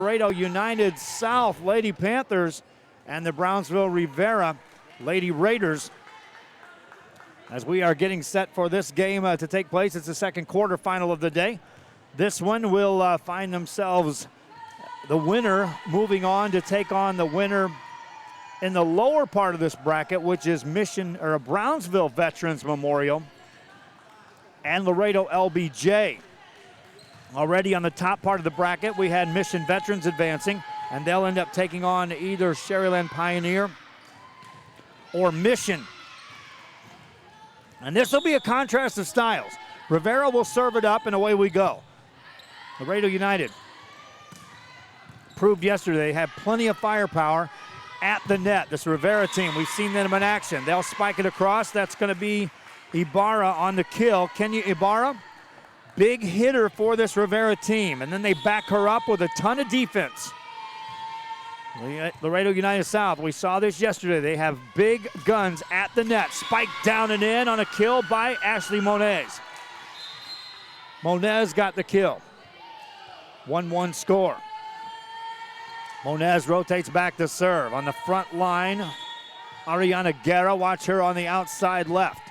Laredo United South Lady Panthers and the Brownsville Rivera Lady Raiders. As we are getting set for this game to take place, it's the second quarterfinal of the day. This one will find themselves the winner moving on to take on the winner in the lower part of this bracket, which is Brownsville Veterans Memorial and Laredo LBJ. Already on the top part of the bracket, we had Mission Veterans advancing, and they'll end up taking on either Sherryland Pioneer or Mission. And this will be a contrast of styles. Rivera will serve it up, and away we go. Laredo United proved yesterday they have plenty of firepower at the net. This Rivera team, we've seen them in action. They'll spike it across. That's going to be Ibarra on the kill. Kenya Ibarra, big hitter for this Rivera team. And then they back her up with a ton of defense. Laredo United South, we saw this yesterday. They have big guns at the net. Spiked down and in on a kill by Ashley Moniz. Moniz got the kill. 1-1 score. Moniz rotates back to serve. On the front line, Ariana Guerra, watch her on the outside left.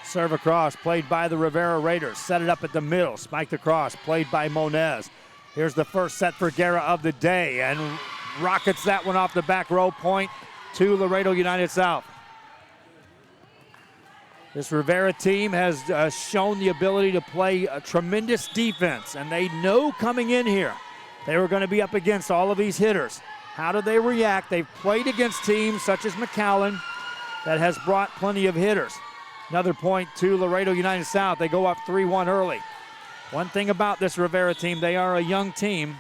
Serve across, played by the Rivera Raiders. Set it up at the middle, spiked across, played by Moniz. Here's the first set for Guerra of the day, and rockets that one off the back row, point to Laredo United South. This Rivera team has shown the ability to play a tremendous defense, and they know coming in here they were going to be up against all of these hitters. How do they react? They've played against teams such as McAllen that has brought plenty of hitters. Another point to Laredo United South. They go up 3-1 early. One thing about this Rivera team, they are a young team.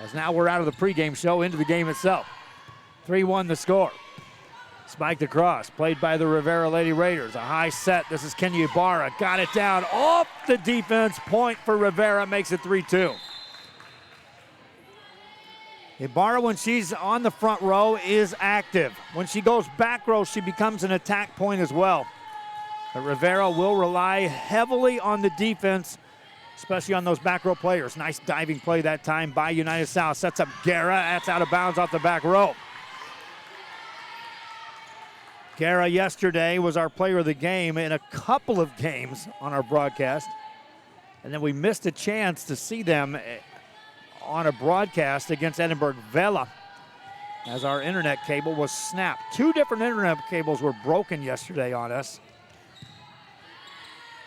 As now we're out of the pregame show into the game itself. 3-1 the score. Spiked across, played by the Rivera Lady Raiders. A high set, this is Kenya Ibarra. Got it down off the defense. Point for Rivera, makes it 3-2. Ibarra, when she's on the front row, is active. When she goes back row, she becomes an attack point as well. But Rivera will rely heavily on the defense, especially on those back row players. Nice diving play that time by United South. Sets up Guerra. That's out of bounds off the back row. Guerra yesterday was our player of the game in a couple of games on our broadcast. And then we missed a chance to see them on a broadcast against Edinburgh Vela as our internet cable was snapped. Two different internet cables were broken yesterday on us.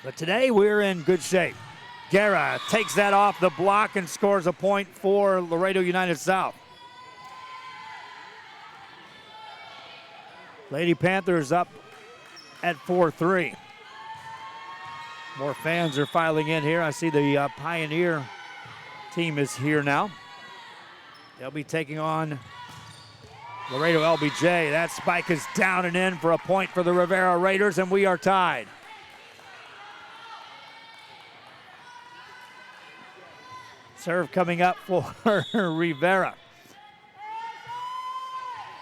But today we're in good shape. Guerra takes that off the block and scores a point for Laredo United South. Lady Panthers up at 4-3. More fans are filing in here. I see the Pioneer team is here now. They'll be taking on Laredo LBJ. That spike is down and in for a point for the Rivera Raiders, and we are tied. Serve coming up for Rivera.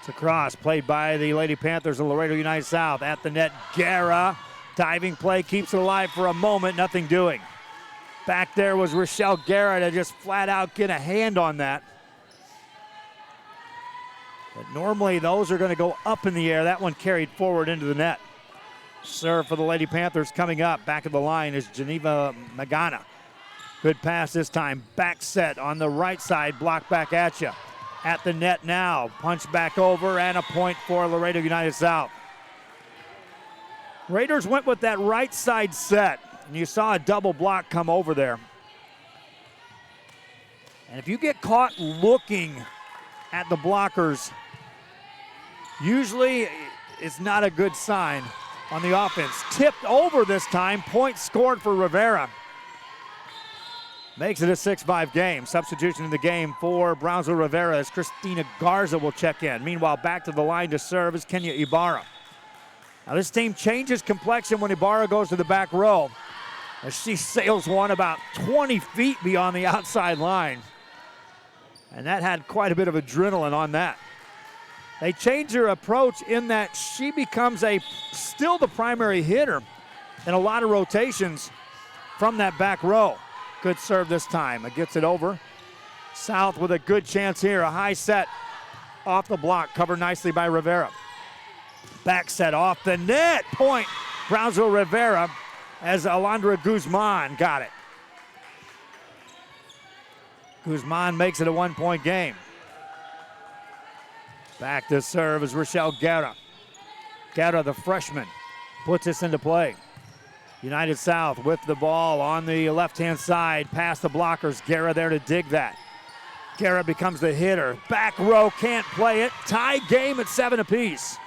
It's a cross played by the Lady Panthers of Laredo United South. At the net, Guerra. Diving play keeps it alive for a moment, nothing doing. Back there was Rochelle Guerra to just flat out get a hand on that. But normally those are going to go up in the air. That one carried forward into the net. Serve for the Lady Panthers coming up. Back of the line is Geneva Magana. Good pass this time. Back set on the right side. Block back at you. At the net now. Punch back over and a point for Laredo United South. Raiders went with that right side set. And you saw a double block come over there. And if you get caught looking at the blockers, usually it's not a good sign on the offense. Tipped over this time. Point scored for Rivera. Makes it a 6-5 game. Substitution in the game for Brownsville Rivera as Christina Garza will check in. Meanwhile, back to the line to serve is Kenya Ibarra. Now this team changes complexion when Ibarra goes to the back row, as she sails one about 20 feet beyond the outside line. And that had quite a bit of adrenaline on that. They change their approach in that she becomes still the primary hitter in a lot of rotations. from that back row. Good serve this time. It gets it over. South with a good chance here. A high set off the block, covered nicely by Rivera. Back set off the net. Point, Brownsville Rivera, as Alondra Guzman got it. Guzman makes it a 1-point game. Back to serve is Rochelle Guerra. Guerra, the freshman, puts this into play. United South with the ball on the left-hand side, past the blockers. Guerra there to dig that. Guerra becomes the hitter. Back row, can't play it. Tie game at 7 apiece.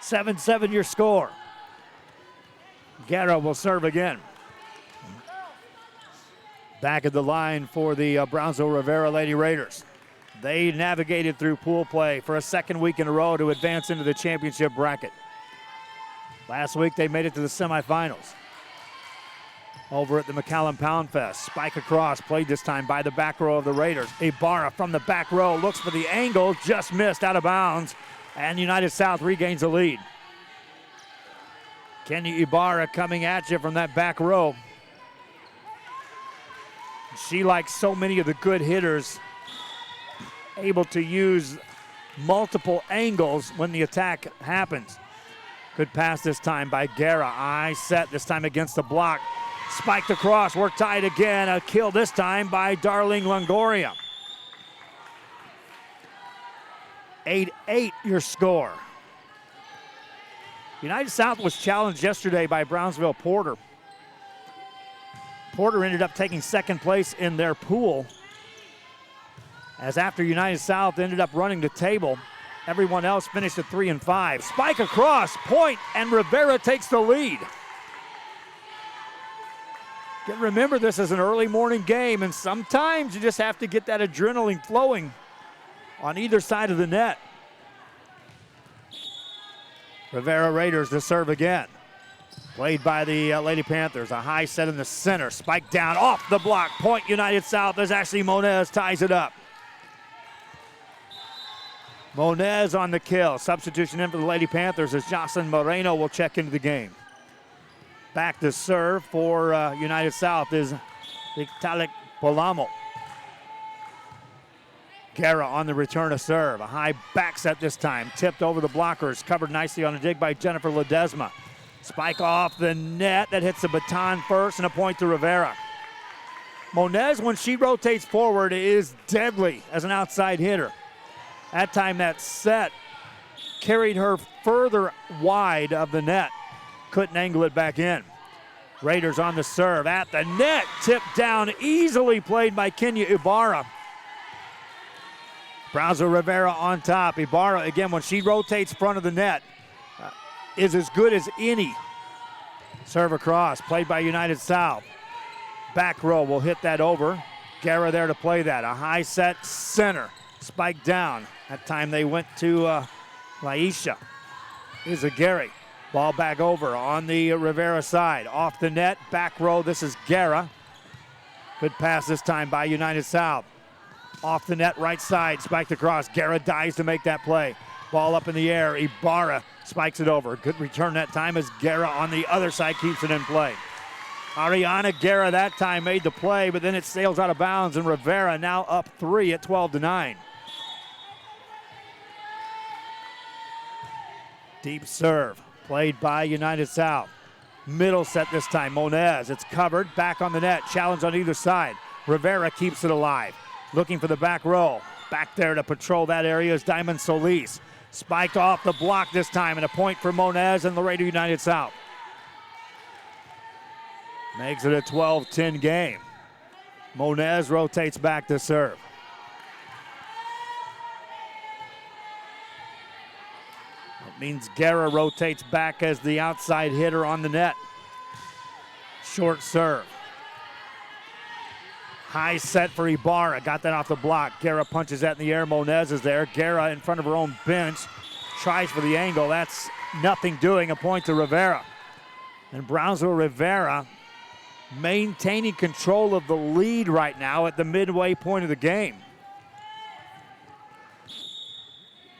Seven your score. Guerra will serve again. Back at the line for the Brownsville Rivera Lady Raiders. They navigated through pool play for a second week in a row to advance into the championship bracket. Last week they made it to the semifinals. Over at the McAllen Pound Fest. Spike across, played this time by the back row of the Raiders. Ibarra from the back row, looks for the angle, just missed, out of bounds, and United South regains the lead. Kenya Ibarra coming at you from that back row. She, like so many of the good hitters, able to use multiple angles when the attack happens. Good pass this time by Guerra. Eye set this time against the block. Spiked across, we're tied again. A kill this time by Darlene Longoria. 8-8 your score. United South was challenged yesterday by Brownsville Porter. Porter ended up taking second place in their pool, as after United South ended up running the table, everyone else finished at 3 and 5. Spike across, point, and Rivera takes the lead. Remember, this is an early morning game, and sometimes you just have to get that adrenaline flowing on either side of the net. Rivera Raiders to serve again. Played by the Lady Panthers. A high set in the center. Spike down off the block. Point United South as Ashley Moniz ties it up. Moniz on the kill. Substitution in for the Lady Panthers as Jocelyn Moreno will check into the game. Back to serve for United South is Vitalik Polamo. Guerra on the return to serve. A high back set this time. Tipped over the blockers. Covered nicely on a dig by Jennifer Ledesma. Spike off the net. That hits the baton first and a point to Rivera. Moniz, when she rotates forward, is deadly as an outside hitter. That time that set carried her further wide of the net. Couldn't angle it back in. Raiders on the serve at the net. Tipped down, easily played by Kenya Ibarra. Brownsville Rivera on top. Ibarra, again, when she rotates front of the net, is as good as any. Serve across, played by United South. Back row will hit that over. Guerra there to play that. A high set center. Spike down. That time they went to Laisha Izagiri. Ball back over on the Rivera side. Off the net, back row, this is Guerra. Good pass this time by United South. Off the net, right side, spiked across. Guerra dives to make that play. Ball up in the air, Ibarra spikes it over. Good return that time as Guerra on the other side keeps it in play. Ariana Guerra that time made the play, but then it sails out of bounds, and Rivera now up 3 at 12-9. Deep serve, played by United South. Middle set this time, Moniz. It's covered, back on the net, challenge on either side. Rivera keeps it alive, looking for the back row. Back there to patrol that area is Diamond Solis. Spiked off the block this time, and a point for Moniz and Laredo United South. Makes it a 12-10 game. Moniz rotates back to serve. That means Guerra rotates back as the outside hitter on the net. Short serve. High set for Ibarra. Got that off the block. Guerra punches that in the air. Moniz is there. Guerra in front of her own bench. Tries for the angle. That's nothing doing. A point to Rivera. And Brownsville Rivera maintaining control of the lead right now at the midway point of the game.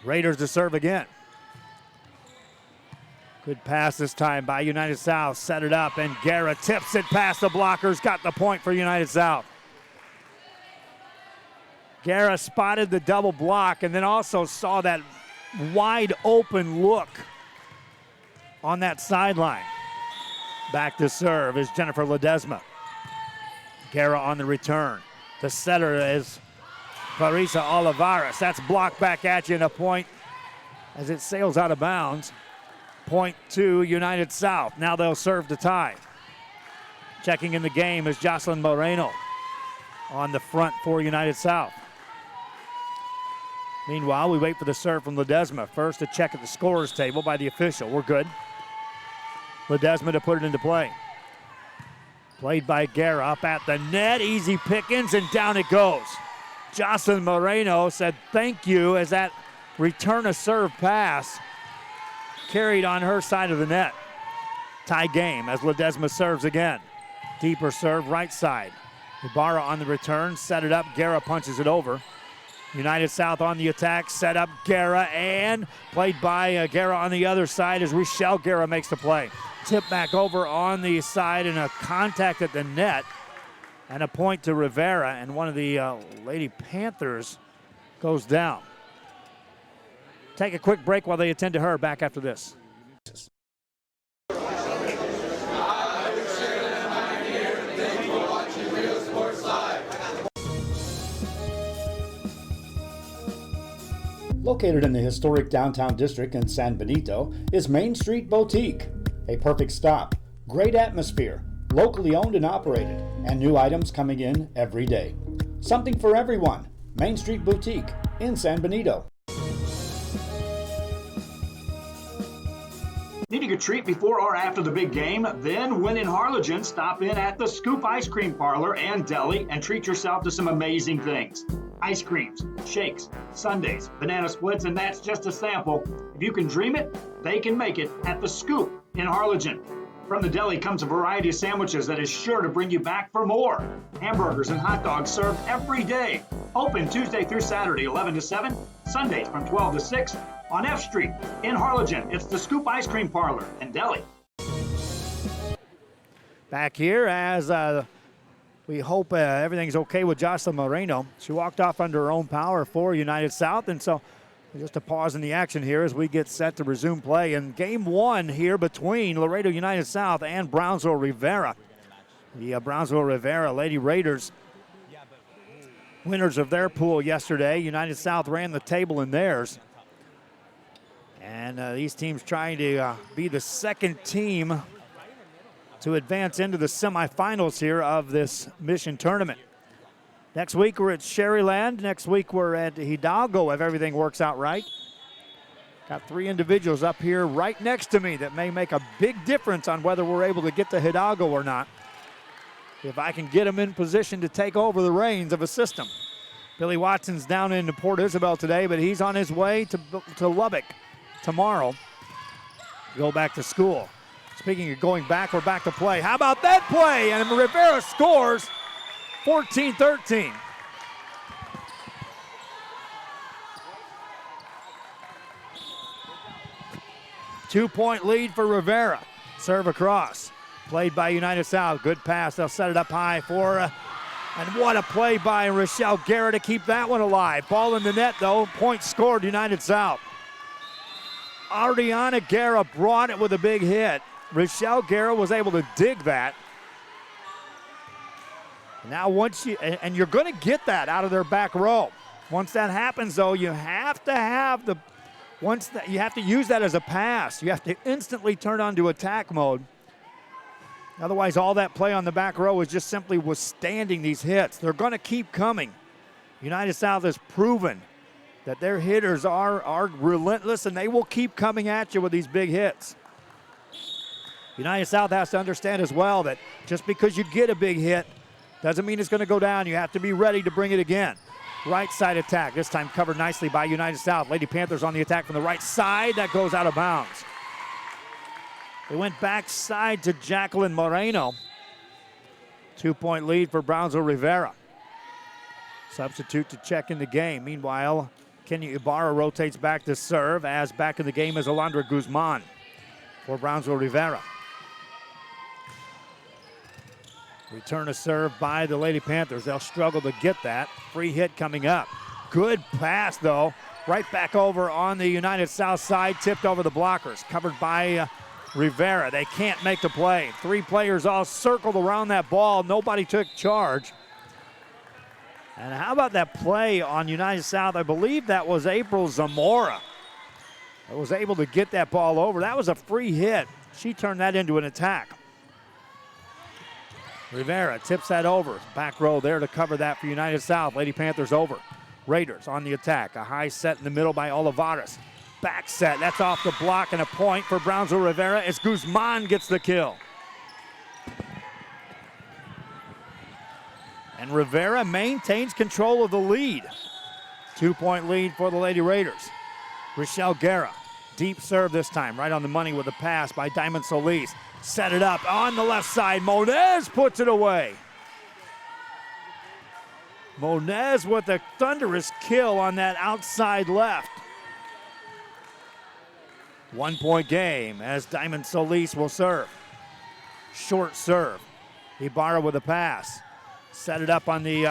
Raiders to serve again. Good pass this time by United South. Set it up, and Guerra tips it past the blockers. Got the point for United South. Guerra spotted the double block and then also saw that wide open look on that sideline. Back to serve is Jennifer Ledesma. Guerra on the return. The setter is Clarissa Olivares. That's blocked back at you, and a point as it sails out of bounds. Point to United South. Now they'll serve to tie. Checking in the game is Jocelyn Moreno on the front for United South. Meanwhile, we wait for the serve from Ledesma. First, a check at the scorer's table by the official. We're good. Ledesma to put it into play. Played by Guerra up at the net. Easy pickings, and down it goes. Jocelyn Moreno said thank you as that return a serve pass carried on her side of the net. Tie game as Ledesma serves again. Deeper serve, right side. Ibarra on the return, set it up. Guerra punches it over. United South on the attack, set up Guerra, and played by Guerra on the other side as Rochelle Guerra makes the play. Tip back over on the side and a contact at the net, and a point to Rivera, and one of the Lady Panthers goes down. Take a quick break while they attend to her. Back after this. Located in the historic downtown district in San Benito is Main Street Boutique. A perfect stop, great atmosphere, locally owned and operated, and new items coming in every day. Something for everyone. Main Street Boutique in San Benito. Needing a treat before or after the big game? Then when in Harlingen, stop in at the Scoop Ice Cream Parlor and Deli and treat yourself to some amazing things. Ice creams, shakes, sundaes, banana splits, and that's just a sample. If you can dream it, they can make it at the Scoop in Harlingen. From the deli comes a variety of sandwiches that is sure to bring you back for more. Hamburgers and hot dogs served every day. Open Tuesday through Saturday, 11 to 7, Sundays from 12 to 6 on F Street in Harlingen. It's the Scoop Ice Cream Parlor and Deli. Back here as we hope everything's okay with Jocelyn Moreno. She walked off under her own power for United South, and so just a pause in the action here as we get set to resume play in game one here between Laredo United South and Brownsville Rivera. The Brownsville Rivera Lady Raiders, winners of their pool yesterday. United South ran the table in theirs. And these teams trying to be the second team to advance into the semifinals here of this Mission tournament. Next week we're at Sherryland. Next week we're at Hidalgo if everything works out right. Got three individuals up here right next to me that may make a big difference on whether we're able to get to Hidalgo or not. If I can get them in position to take over the reins of a system. Billy Watson's down in Port Isabel today, but he's on his way to Lubbock tomorrow. Go back to school. Speaking of going back, we're back to play. How about that play? And Rivera scores 14-13. Two-point lead for Rivera. Serve across. Played by United South. Good pass. They'll set it up high for, and what a play by Rochelle Guerra to keep that one alive. Ball in the net, though. Point scored, United South. Ariana Guerra brought it with a big hit. Rochelle Guerra was able to dig that. Now once and you're going to get that out of their back row. Once that happens, though, you have to have you have to use that as a pass. You have to instantly turn on to attack mode. Otherwise, all that play on the back row is just simply withstanding these hits. They're going to keep coming. United South has proven that their hitters are relentless, and they will keep coming at you with these big hits. United South has to understand as well that just because you get a big hit doesn't mean it's going to go down. You have to be ready to bring it again. Right side attack, this time covered nicely by United South. Lady Panthers on the attack from the right side. That goes out of bounds. They went backside to Jacqueline Moreno. 2-point lead for Brownsville Rivera. Substitute to check in the game. Meanwhile, Kenya Ibarra rotates back to serve, as back in the game is Alondra Guzman. for Brownsville Rivera. Return a serve by the Lady Panthers. They'll struggle to get that. Free hit coming up. Good pass, though. Right back over on the United South side, tipped over the blockers. Covered by Rivera. They can't make the play. 3 players all circled around that ball. Nobody took charge. And how about that play on United South? I believe that was April Zamora that was able to get that ball over. That was a free hit. She turned that into an attack. Rivera tips that over. Back row there to cover that for United South. Lady Panthers over. Raiders on the attack. A high set in the middle by Olivares. Back set. That's off the block and a point for Brownsville Rivera as Guzman gets the kill. And Rivera maintains control of the lead. 2-point lead for the Lady Raiders. Rochelle Guerra. Deep serve this time. Right on the money with a pass by Diamond Solis. Set it up on the left side. Moniz puts it away. Moniz with a thunderous kill on that outside left. 1-point game as Diamond Solis will serve. Short serve. Ibarra with a pass. Set it up on the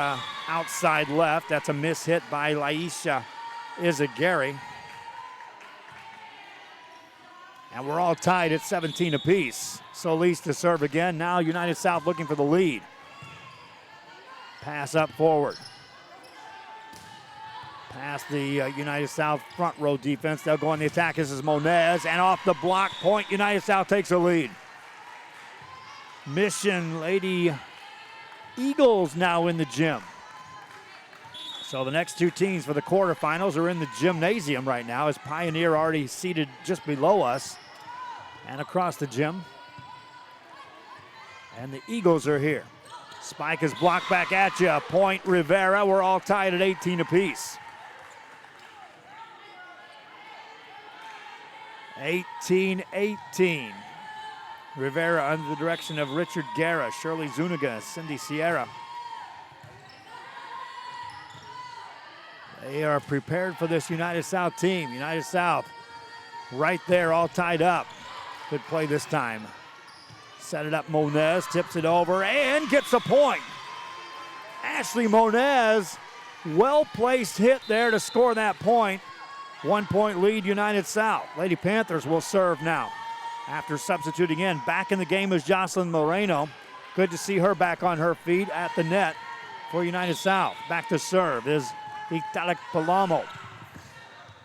outside left. That's a miss hit by Laisha Izagari. And we're all tied at 17 apiece. Solis to serve again. Now United South looking for the lead. Pass up forward. Past the United South front row defense. They'll go on the attack. This is Moniz. And off the block point, United South takes the lead. Mission Lady Eagles now in the gym. So the next 2 teams for the quarterfinals are in the gymnasium right now as Pioneer already seated just below us and across the gym. And the Eagles are here. Spike is blocked back at you. Point Rivera. We're all tied at 18 apiece. 18-18. Rivera under the direction of Richard Guerra, Shirley Zuniga, Cindy Sierra. They are prepared for this United South team. United South right there, all tied up. Good play this time. Set it up, Moniz tips it over and gets a point. Ashley Moniz, well-placed hit there to score that point. 1-point lead, United South. Lady Panthers will serve now. After substituting in, back in the game is Jocelyn Moreno. Good to see her back on her feet at the net for United South. Back to serve is Italic Palamo.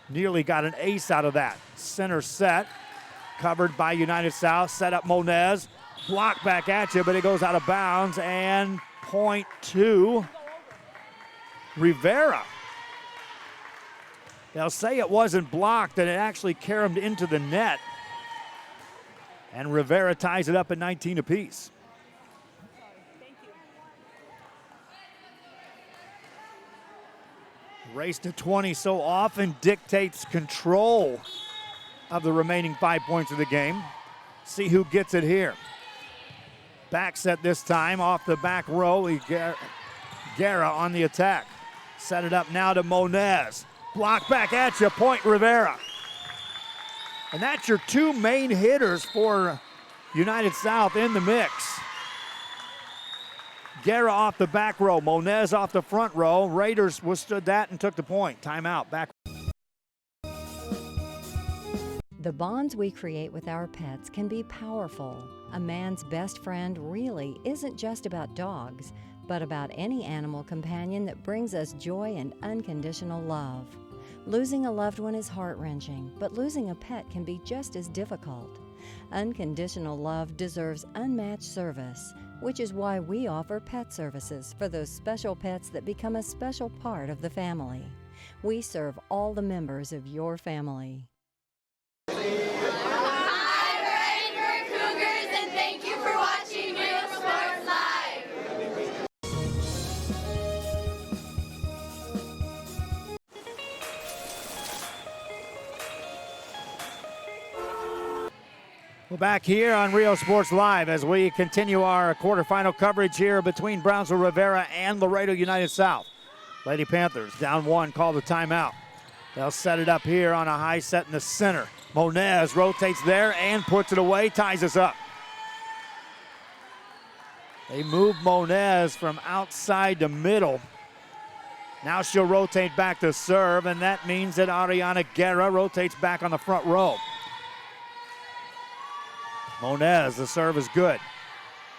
Nearly got an ace out of that. Center set, covered by United South. Set up Moniz. Block back at you, but it goes out of bounds. And point to Rivera. They'll say it wasn't blocked, and it actually caromed into the net. And Rivera ties it up at 19 apiece. Race to 20 so often dictates control of the remaining 5 points of the game. See who gets it here. Back set this time off the back row. Guerra on the attack. Set it up now to Moniz. Block back at you, point Rivera. And that's your 2 main hitters for United South in the mix. Guerra off the back row, Moniz off the front row. Raiders withstood that and took the point. Timeout, back. The bonds we create with our pets can be powerful. A man's best friend really isn't just about dogs, but about any animal companion that brings us joy and unconditional love. Losing a loved one is heart-wrenching, but losing a pet can be just as difficult. Unconditional love deserves unmatched service, which is why we offer pet services for those special pets that become a special part of the family. We serve all the members of your family. We're back here on Rio Sports Live as we continue our quarterfinal coverage here between Brownsville Rivera and Laredo United South. Lady Panthers down 1, call the timeout. They'll set it up here on a high set in the center. Moniz rotates there and puts it away, ties us up. They move Moniz from outside to middle. Now she'll rotate back to serve, and that means that Ariana Guerra rotates back on the front row. Moniz, the serve is good.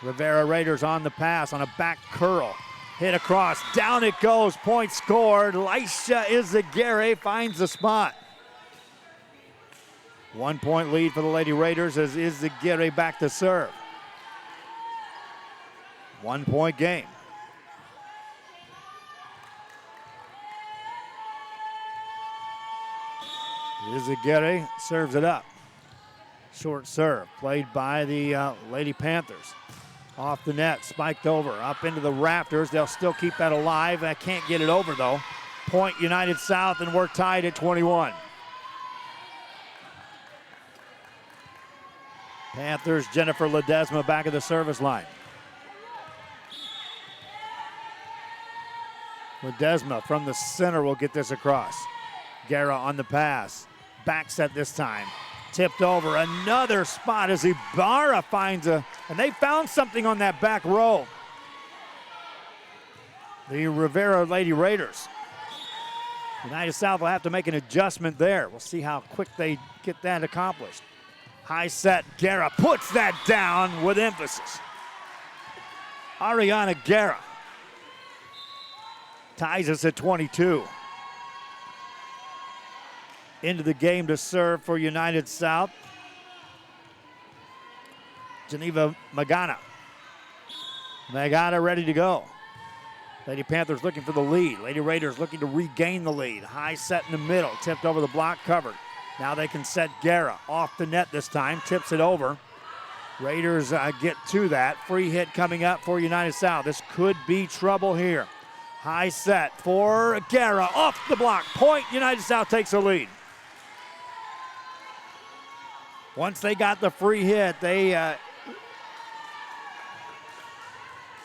Rivera Raiders on the pass on a back curl. Hit across, down it goes, point scored. Laisha Izaguirre finds the spot. 1 point lead for the Lady Raiders as Izaguirre back to serve. 1 point game. Izaguirre serves it up. Short serve played by the Lady Panthers. Off the net, spiked over, up into the rafters. They'll still keep that alive. I can't get it over though. Point United South, and we're tied at 21. Panthers, Jennifer Ledesma back at the service line. Ledesma from the center will get this across. Guerra on the pass. Back set this time. Tipped over, another spot as Ibarra finds and they found something on that back row. The Rivera Lady Raiders. United South will have to make an adjustment there. We'll see how quick they get that accomplished. High set, Guerra puts that down with emphasis. Ariana Guerra ties us at 22. Into the game to serve for United South. Geneva Magana. Magana ready to go. Lady Panthers looking for the lead. Lady Raiders looking to regain the lead. High set in the middle, tipped over the block, covered. Now they can set Guerra off the net this time, tips it over. Raiders get to that. Free hit coming up for United South. This could be trouble here. High set for Guerra, off the block. Point, United South takes the lead. Once they got the free hit, they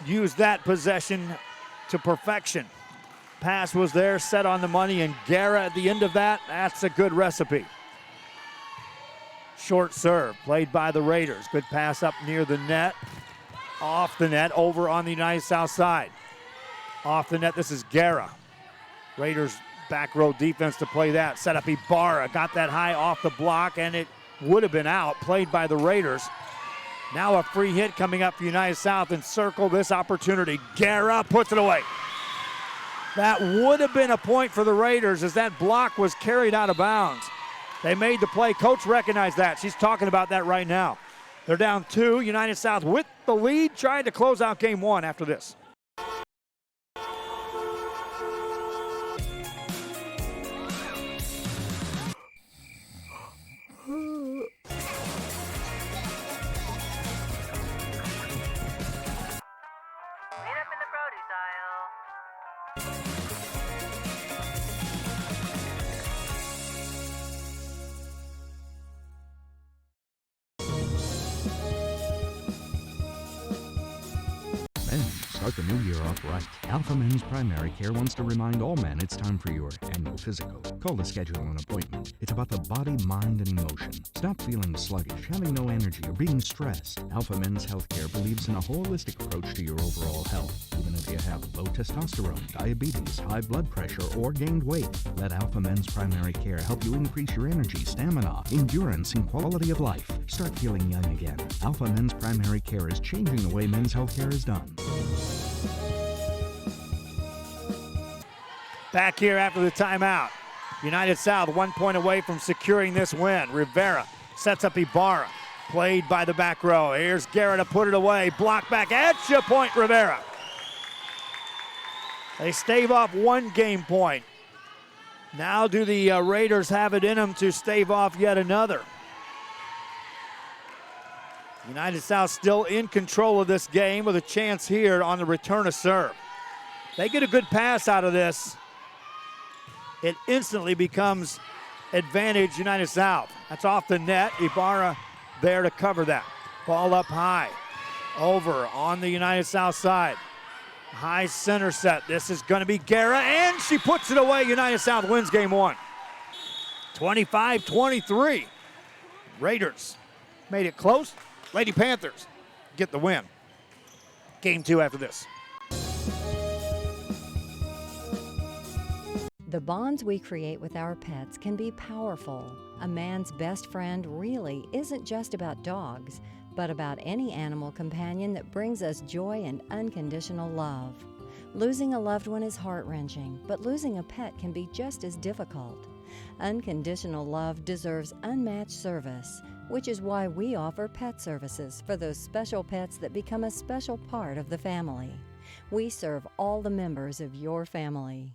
used that possession to perfection. Pass was there, set on the money, and Guerra at the end of that, that's a good recipe. Short serve, played by the Raiders. Good pass up near the net. Off the net, over on the United South side. Off the net, this is Guerra. Raiders back row defense to play that. Set up Ibarra, got that high off the block, and it would have been out, played by the Raiders. Now a free hit coming up for United South, and circle this opportunity. Guerra puts it away. That would have been a point for the Raiders as that block was carried out of bounds. They made the play. Coach recognized that. She's talking about that right now. They're down 2. United South with the lead, trying to close out game 1 after this. Start the new year off right. Alpha Men's Primary Care wants to remind all men it's time for your annual physical. Call to schedule an appointment. It's about the body, mind, and emotion. Stop feeling sluggish, having no energy, or being stressed. Alpha Men's Healthcare believes in a holistic approach to your overall health. Even if you have low testosterone, diabetes, high blood pressure, or gained weight, let Alpha Men's Primary Care help you increase your energy, stamina, endurance, and quality of life. Start feeling young again. Alpha Men's Primary Care is changing the way men's healthcare is done. Back here after the timeout. United South 1 point away from securing this win. Rivera sets up Ibarra. Played by the back row. Here's Guerra to put it away. Block back. At your point, Rivera. They stave off 1 game point. Now do the Raiders have it in them to stave off yet another? United South still in control of this game with a chance here on the return of serve. They get a good pass out of this. It instantly becomes advantage United South. That's off the net. Ibarra there to cover that. Ball up high. Over on the United South side. High center set. This is going to be Guerra, and she puts it away. United South wins game 1. 25-23. Raiders made it close. Lady Panthers get the win. Game 2 after this. The bonds we create with our pets can be powerful. A man's best friend really isn't just about dogs, but about any animal companion that brings us joy and unconditional love. Losing a loved one is heart-wrenching, but losing a pet can be just as difficult. Unconditional love deserves unmatched service, which is why we offer pet services for those special pets that become a special part of the family. We serve all the members of your family.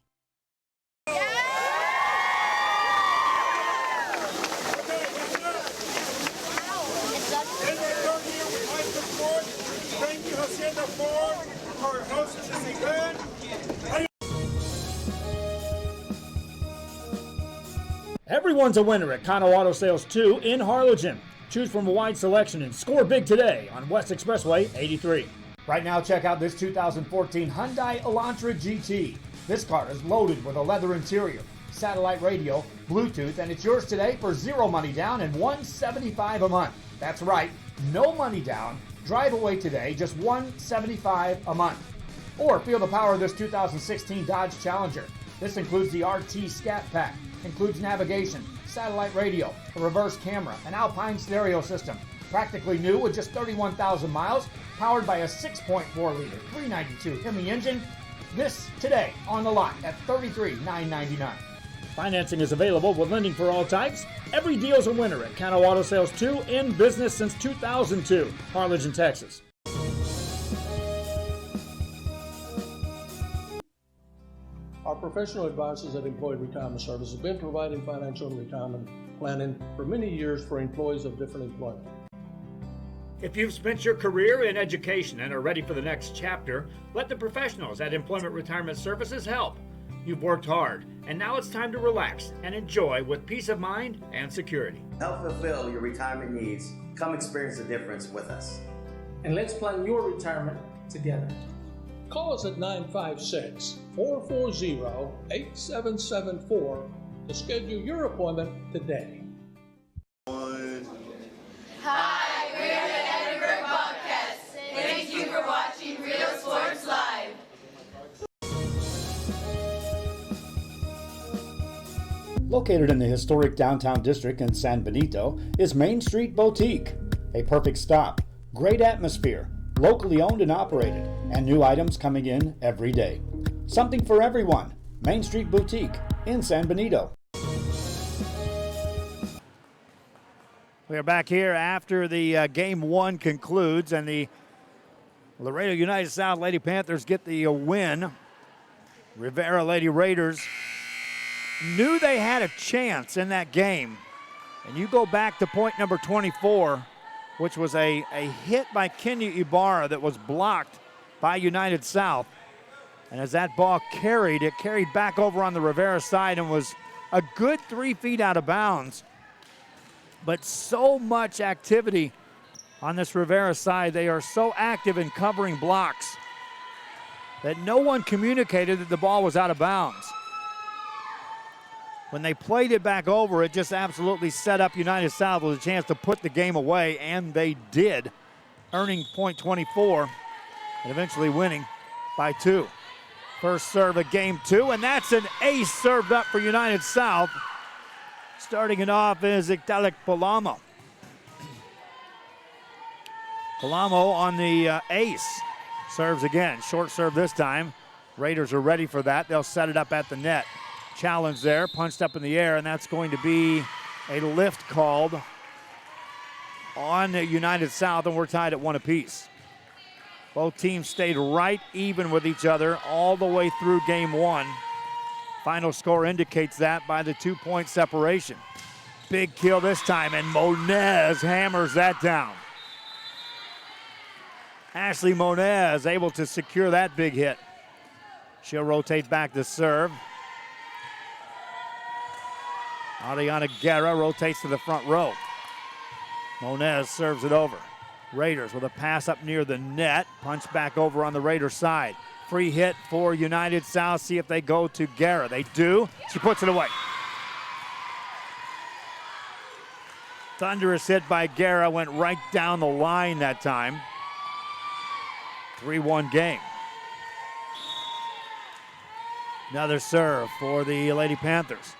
Everyone's a winner at Kano Auto Sales 2 in Harlingen. Choose from a wide selection and score big today on West Expressway 83. Right now, check out this 2014 Hyundai Elantra GT. This car is loaded with a leather interior, satellite radio, Bluetooth, and it's yours today for zero money down and $175 a month. That's right, no money down. Drive away today, just $175 a month. Or feel the power of this 2016 Dodge Challenger. This includes the RT Scat Pack, includes navigation, satellite radio, a reverse camera, an Alpine stereo system. Practically new with just 31,000 miles, powered by a 6.4-liter 392 Hemi engine. This today on the lot at $33,999. Financing is available with lending for all types. Every deal's a winner at Kano Auto Sales 2, in business since 2002, Harlingen, Texas. Our professional advisors at Employee Retirement Services have been providing financial and retirement planning for many years for employees of different employment. If you've spent your career in education and are ready for the next chapter, let the professionals at Employment Retirement Services help. You've worked hard, and now it's time to relax and enjoy with peace of mind and security. Help fulfill your retirement needs. Come experience the difference with us. And let's plan your retirement together. Call us at 956-440-8774 to schedule your appointment today. Hi, we're the Edinburgh Bobcats. Thank you for watching Real Sports Live. Located in the historic downtown district in San Benito is Main Street Boutique. A perfect stop, great atmosphere, locally owned and operated, and new items coming in every day. Something for everyone. Main Street Boutique in San Benito. We are back here after the game 1 concludes, and the Laredo United South Lady Panthers get the win. Rivera Lady Raiders knew they had a chance in that game. And you go back to point number 24, which was a hit by Kenya Ibarra that was blocked by United South. And as that ball carried, it carried back over on the Rivera side and was a good 3 feet out of bounds. But so much activity on this Rivera side. They are so active in covering blocks that no one communicated that the ball was out of bounds. When they played it back over, it just absolutely set up United South with a chance to put the game away, and they did, earning point 24 and eventually winning by 2. First serve of game 2, and that's an ace served up for United South. Starting it off is Italic Palamo. Palamo on the ace. Serves again. Short serve this time. Raiders are ready for that. They'll set it up at the net. Challenge there, punched up in the air, and that's going to be a lift called on United South, and we're tied at 1 apiece. Both teams stayed right even with each other all the way through game 1. Final score indicates that by the 2-point separation. Big kill this time, and Monez hammers that down. Ashley Monez able to secure that big hit. She'll rotate back to serve. Ariana Guerra rotates to the front row. Monez serves it over. Raiders with a pass up near the net. Punch back over on the Raiders side. Free hit for United South. See if they go to Guerra. They do. She puts it away. Thunderous hit by Guerra, went right down the line that time. 3-1 game. Another serve for the Lady Panthers.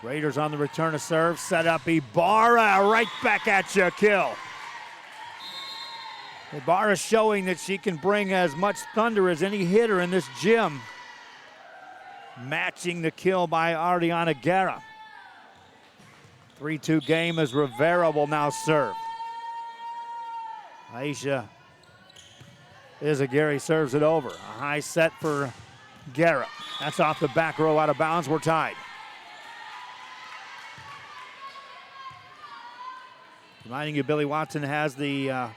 Raiders on the return of serve, set up Ibarra, right back at you, kill. Ibarra showing that she can bring as much thunder as any hitter in this gym. Matching the kill by Ariana Guerra. 3-2 game as Rivera will now serve. Aisha Izagiri serves it over. A high set for Guerra. That's off the back row, out of bounds. We're tied. Reminding you, Billy Watson has the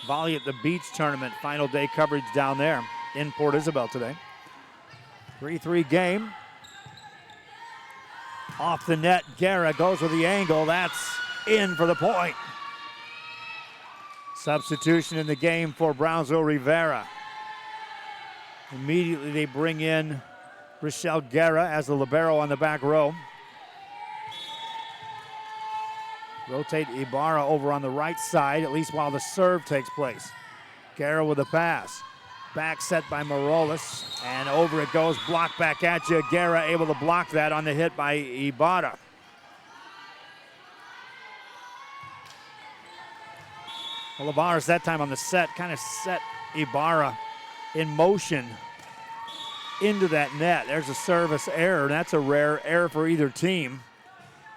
Volley at the Beach tournament final day coverage down there in Port Isabel today. 3-3 game. Off the net, Guerra goes with the angle. That's in for the point. Substitution in the game for Brownsville Rivera. Immediately they bring in Rochelle Guerra as the libero on the back row. Rotate Ibarra over on the right side, at least while the serve takes place. Guerra with a pass. Back set by Morales, and over it goes, block back at you. Guerra able to block that on the hit by Ibarra. Well, Ibarra's that time on the set, kind of set Ibarra in motion into that net. There's a service error. That's a rare error for either team.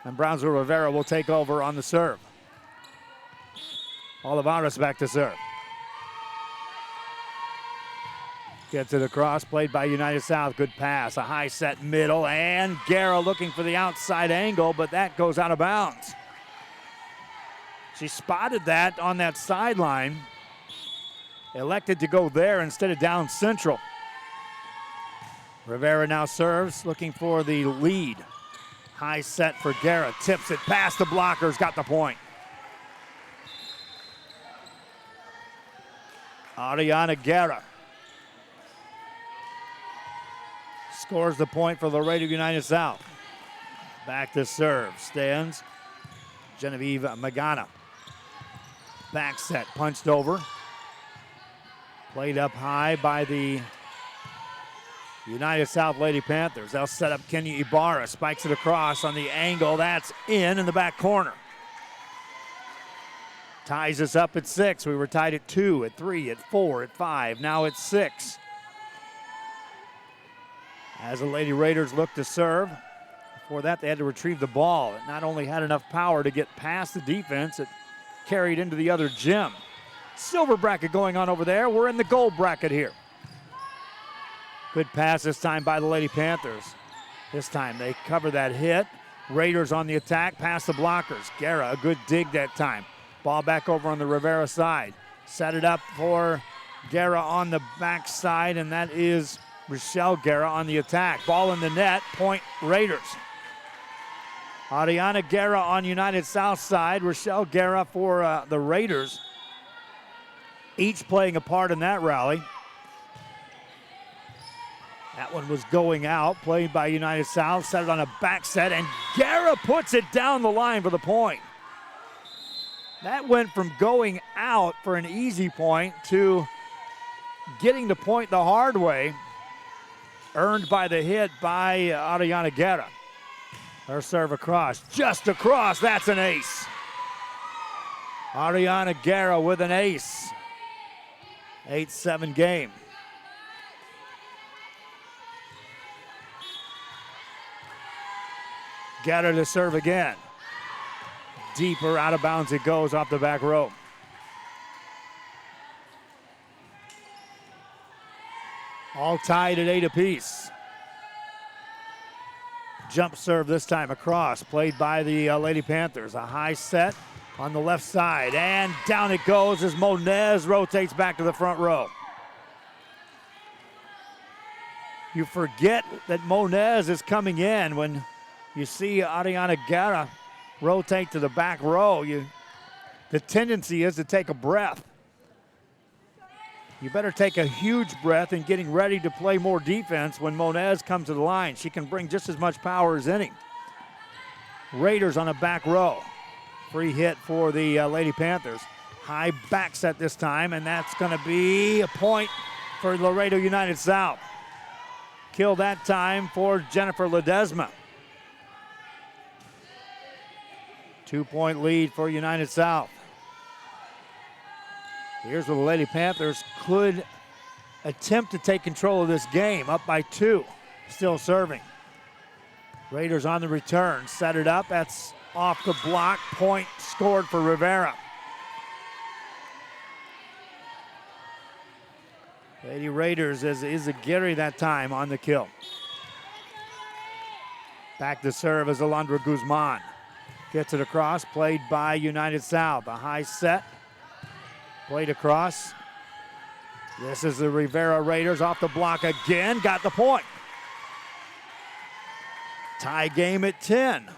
And Brownsville Rivera will take over on the serve. Olivares back to serve. Gets it across, played by United South. Good pass, a high set middle, and Guerra looking for the outside angle, but that goes out of bounds. She spotted that on that sideline, elected to go there instead of down central. Rivera now serves, looking for the lead. High set for Guerra, tips it past the blockers, got the point. Ariana Guerra scores the point for Laredo United South. Back to serve, stands Genevieve Magana. Back set, punched over. Played up high by the United South Lady Panthers. They'll set up Kenya Ibarra, spikes it across on the angle. That's in the back corner. Ties us up at 6. We were tied at 2, at 3, at 4, at 5. Now it's 6. As the Lady Raiders look to serve. Before that, they had to retrieve the ball. It not only had enough power to get past the defense, it carried into the other gym. Silver bracket going on over there. We're in the gold bracket here. Good pass this time by the Lady Panthers. This time they cover that hit. Raiders on the attack, past the blockers. Guerra, a good dig that time. Ball back over on the Rivera side. Set it up for Guerra on the backside, and that is Rochelle Guerra on the attack. Ball in the net, point Raiders. Ariana Guerra on United South side, Rochelle Guerra for the Raiders. Each playing a part in that rally. That one was going out, played by United South, set it on a back set, and Guerra puts it down the line for the point. That went from going out for an easy point to getting the point the hard way, earned by the hit by Ariana Guerra. Her serve across, just across, that's an ace. Ariana Guerra with an ace. 8-7 game. Guerra to serve again. Deeper, out of bounds it goes off the back row. All tied at 8 apiece. Jump serve this time across, played by the Lady Panthers. A high set on the left side, and down it goes as Monez rotates back to the front row. You forget that Monez is coming in when you see Ariana Guerra rotate to the back row. The tendency is to take a breath. You better take a huge breath in getting ready to play more defense when Monez comes to the line. She can bring just as much power as any. Raiders on a back row. Free hit for the Lady Panthers. High back set this time, and that's going to be a point for Laredo United South. Kill that time for Jennifer Ledesma. 2-point lead for United South. Here's where the Lady Panthers could attempt to take control of this game, up by 2, still serving. Raiders on the return, set it up, that's off the block, point scored for Rivera. Lady Raiders is Izagiri that time on the kill. Back to serve is Alondra Guzman. Gets it across, played by United South. A high set, played across. This is the Rivera Raiders off the block again, got the point. Tie game at 10.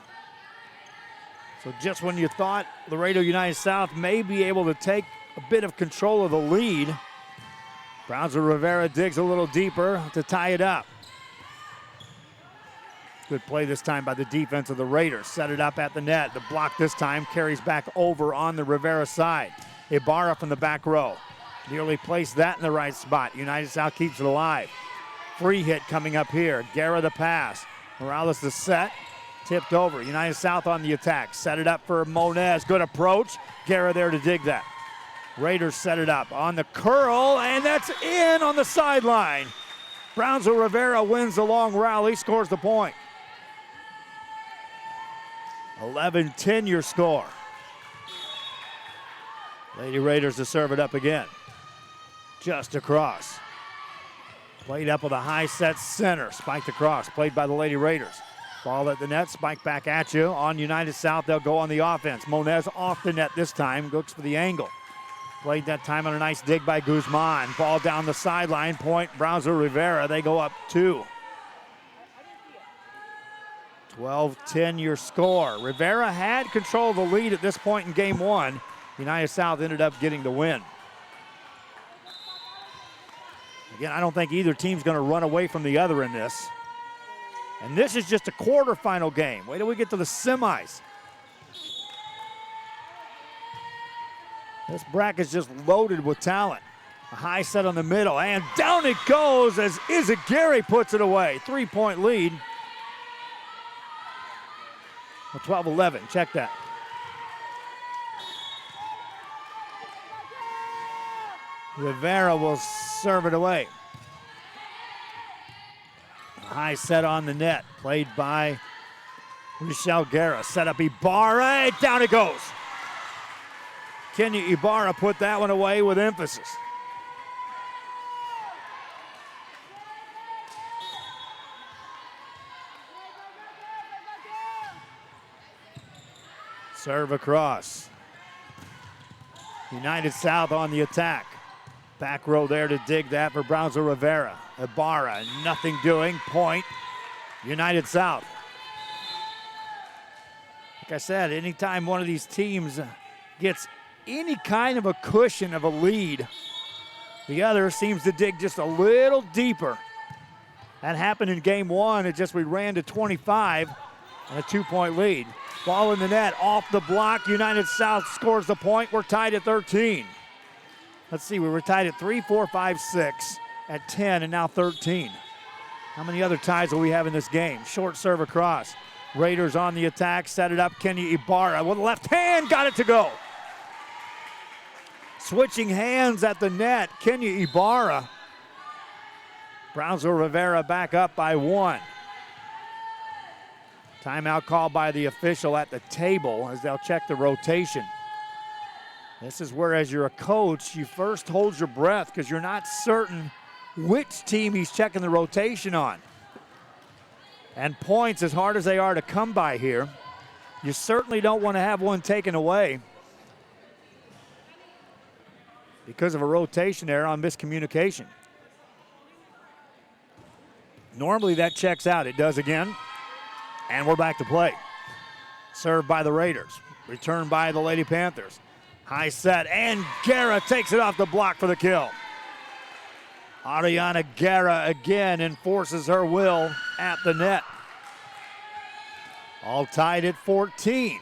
So just when you thought Laredo United South may be able to take a bit of control of the lead, Brownsville Rivera digs a little deeper to tie it up. Good play this time by the defense of the Raiders. Set it up at the net. The block this time carries back over on the Rivera side. Ibarra from the back row. Nearly placed that in the right spot. United South keeps it alive. Free hit coming up here. Guerra the pass. Morales the set. Tipped over. United South on the attack. Set it up for Monez. Good approach. Guerra there to dig that. Raiders set it up on the curl, and that's in on the sideline. Brownsville Rivera wins the long rally, scores the point. 11-10 your score. Lady Raiders to serve it up again. Just across. Played up with a high set center. Spiked across. Played by the Lady Raiders. Ball at the net. Spiked back at you. On United South, they'll go on the offense. Monez off the net this time. Looks for the angle. Played that time on a nice dig by Guzman. Ball down the sideline. Point Brownsville Rivera. They go up 2. 12-10 your score. Rivera had control of the lead at this point in game 1. United South ended up getting the win. Again, I don't think either team's going to run away from the other in this. And this is just a quarterfinal game. Wait till we get to the semis. This bracket's just loaded with talent. A high set on the middle, and down it goes as Izagiri puts it away. 3-point lead. Well, 12-11, check that. Rivera will serve it away. A high set on the net, played by Rochelle Guerra. Set up Ibarra, down it goes. Kenya Ibarra put that one away with emphasis. Serve across. United South on the attack. Back row there to dig that for Brownsville Rivera. Ibarra, nothing doing. Point, United South. Like I said, anytime one of these teams gets any kind of a cushion of a lead, the other seems to dig just a little deeper. That happened in game 1. We ran to 25 and a 2-point lead. Ball in the net, off the block. United South scores the point. We're tied at 13. Let's see, we were tied at 3, 4, 5, 6, at 10, and now 13. How many other ties will we have in this game? Short serve across. Raiders on the attack, set it up. Kenya Ibarra with the left hand, got it to go. Switching hands at the net, Kenya Ibarra. Brownsville Rivera back up by 1. Timeout called by the official at the table as they'll check the rotation. This is where, as you're a coach, you first hold your breath because you're not certain which team he's checking the rotation on. And points, as hard as they are to come by here, you certainly don't want to have one taken away because of a rotation error on miscommunication. Normally that checks out. It does again. And we're back to play. Served by the Raiders. Returned by the Lady Panthers. High set, and Guerra takes it off the block for the kill. Ariana Guerra again enforces her will at the net. All tied at 14.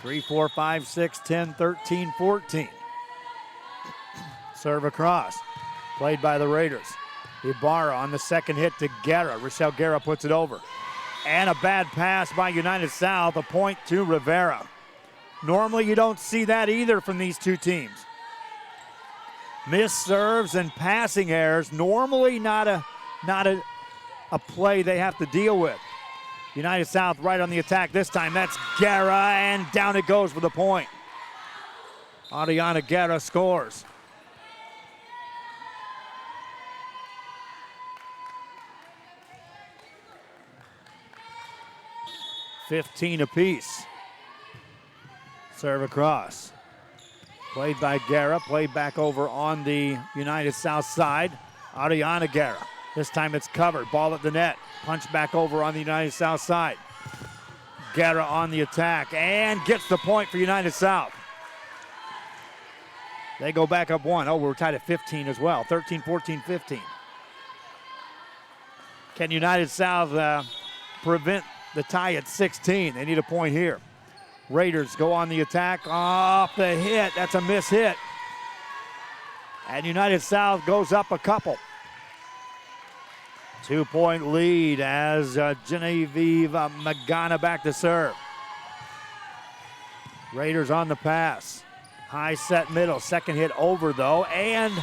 3, 4, 5, 6, 10, 13, 14. Serve across. Played by the Raiders. Ibarra on the second hit to Guerra. Rochelle Guerra puts it over. And a bad pass by United South. A point to Rivera. Normally you don't see that either from these two teams. Missed serves and passing errors. Normally not a play they have to deal with. United South right on the attack this time. That's Guerra, and down it goes for the point. Adriana Guerra scores. $15 apiece. Serve across. Played by Guerra, played back over on the United South side. Adriana Guerra. This time it's covered. Ball at the net. Punch back over on the United South side. Guerra on the attack and gets the point for United South. They go back up one. Oh, we're tied at 15 as well. 13, 14, 15. Can United South prevent the tie at 16? They need a point here. Raiders go on the attack, off the hit. That's a miss hit. And United South goes up a couple. 2-point lead as Genevieve Magana back to serve. Raiders on the pass. High set middle, second hit over though, and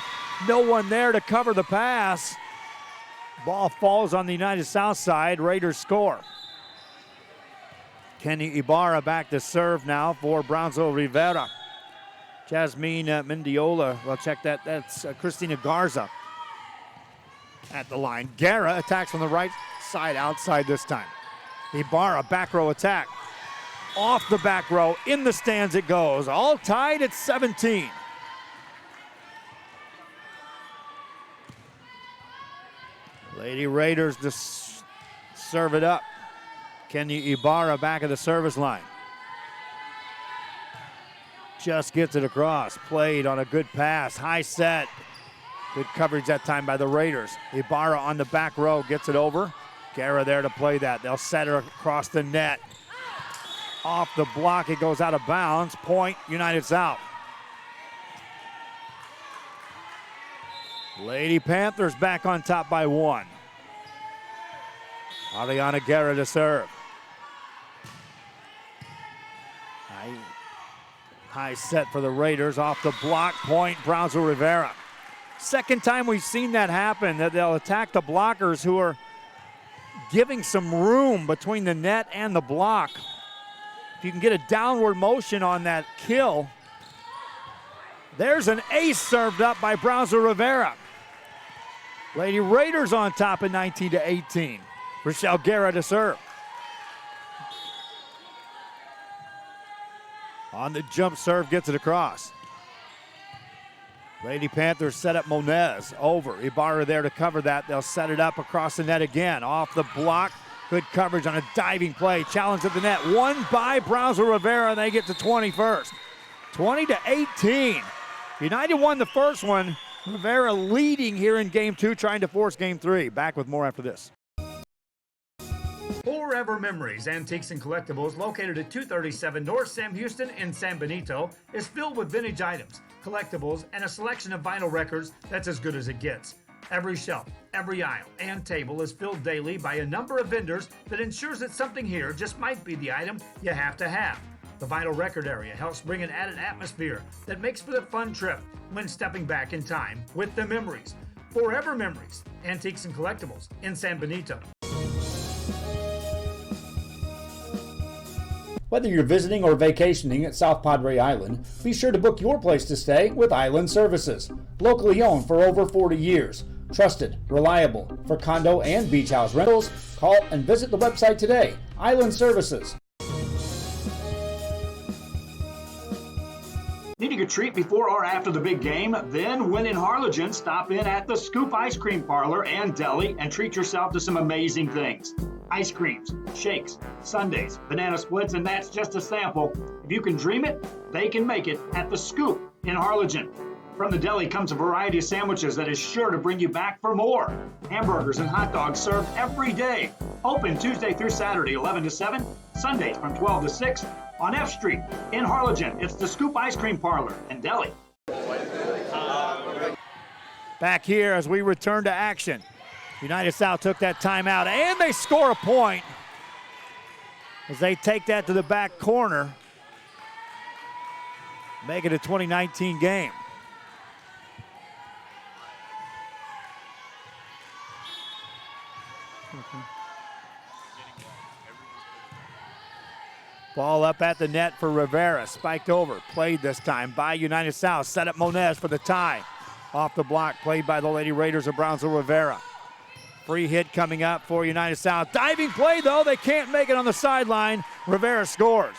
no one there to cover the pass. Ball falls on the United South side. Raiders score. Kenny Ibarra back to serve now for Brownsville Rivera. Jasmine Mendiola, well, check that. That's Christina Garza at the line. Guerra attacks from the right side, outside this time. Ibarra, back row attack. Off the back row, in the stands it goes. All tied at 17. Lady Raiders to serve it up. Kenny Ibarra back at the service line. Just gets it across. Played on a good pass. High set. Good coverage that time by the Raiders. Ibarra on the back row gets it over. Guerra there to play that. They'll set her across the net. Off the block, it goes out of bounds. Point, United South. Lady Panthers back on top by one. Adriana Guerra to serve. High set for the Raiders. Off the block, point, Brownsville Rivera. Second time we've seen that happen, that they'll attack the blockers who are giving some room between the net and the block. If you can get a downward motion on that kill. There's an ace served up by Brownsville Rivera. Lady Raiders on top at 19-18. Rochelle Guerra to serve. On the jump serve, gets it across. Lady Panthers set up Monez over. Ibarra there to cover that. They'll set it up across the net again. Off the block. Good coverage on a diving play. Challenge at the net. Won by Brownsville Rivera, and they get to 21st. 20-18. United won the first one. Rivera leading here in game two, trying to force game three. Back with more after this. Forever Memories, Antiques and Collectibles, located at 237 North Sam Houston in San Benito, is filled with vintage items, collectibles, and a selection of vinyl records that's as good as it gets. Every shelf, every aisle, and table is filled daily by a number of vendors that ensures that something here just might be the item you have to have. The vinyl record area helps bring an added atmosphere that makes for the fun trip when stepping back in time with the memories. Forever Memories, Antiques and Collectibles in San Benito. Whether you're visiting or vacationing at South Padre Island, be sure to book your place to stay with Island Services. Locally owned for over 40 years. Trusted, reliable for condo and beach house rentals. Call and visit the website today. Island Services. Needing a treat before or after the big game? Then when in Harlingen, stop in at the Scoop Ice Cream Parlor and Deli and treat yourself to some amazing things. Ice creams, shakes, sundaes, banana splits, and that's just a sample. If you can dream it, they can make it at the Scoop in Harlingen. From the deli comes a variety of sandwiches that is sure to bring you back for more. Hamburgers and hot dogs served every day. Open Tuesday through Saturday, 11 to 7, Sundays from 12 to 6. On F Street in Harlingen, it's the Scoop Ice Cream Parlor and Deli. Back here as we return to action. United South took that timeout, and they score a point as they take that to the back corner. Make it a 2019 game. Ball up at the net for Rivera. Spiked over. Played this time by United South. Set up Monez for the tie. Off the block. Played by the Lady Raiders of Brownsville. Rivera. Free hit coming up for United South. Diving play, though. They can't make it on the sideline. Rivera scores.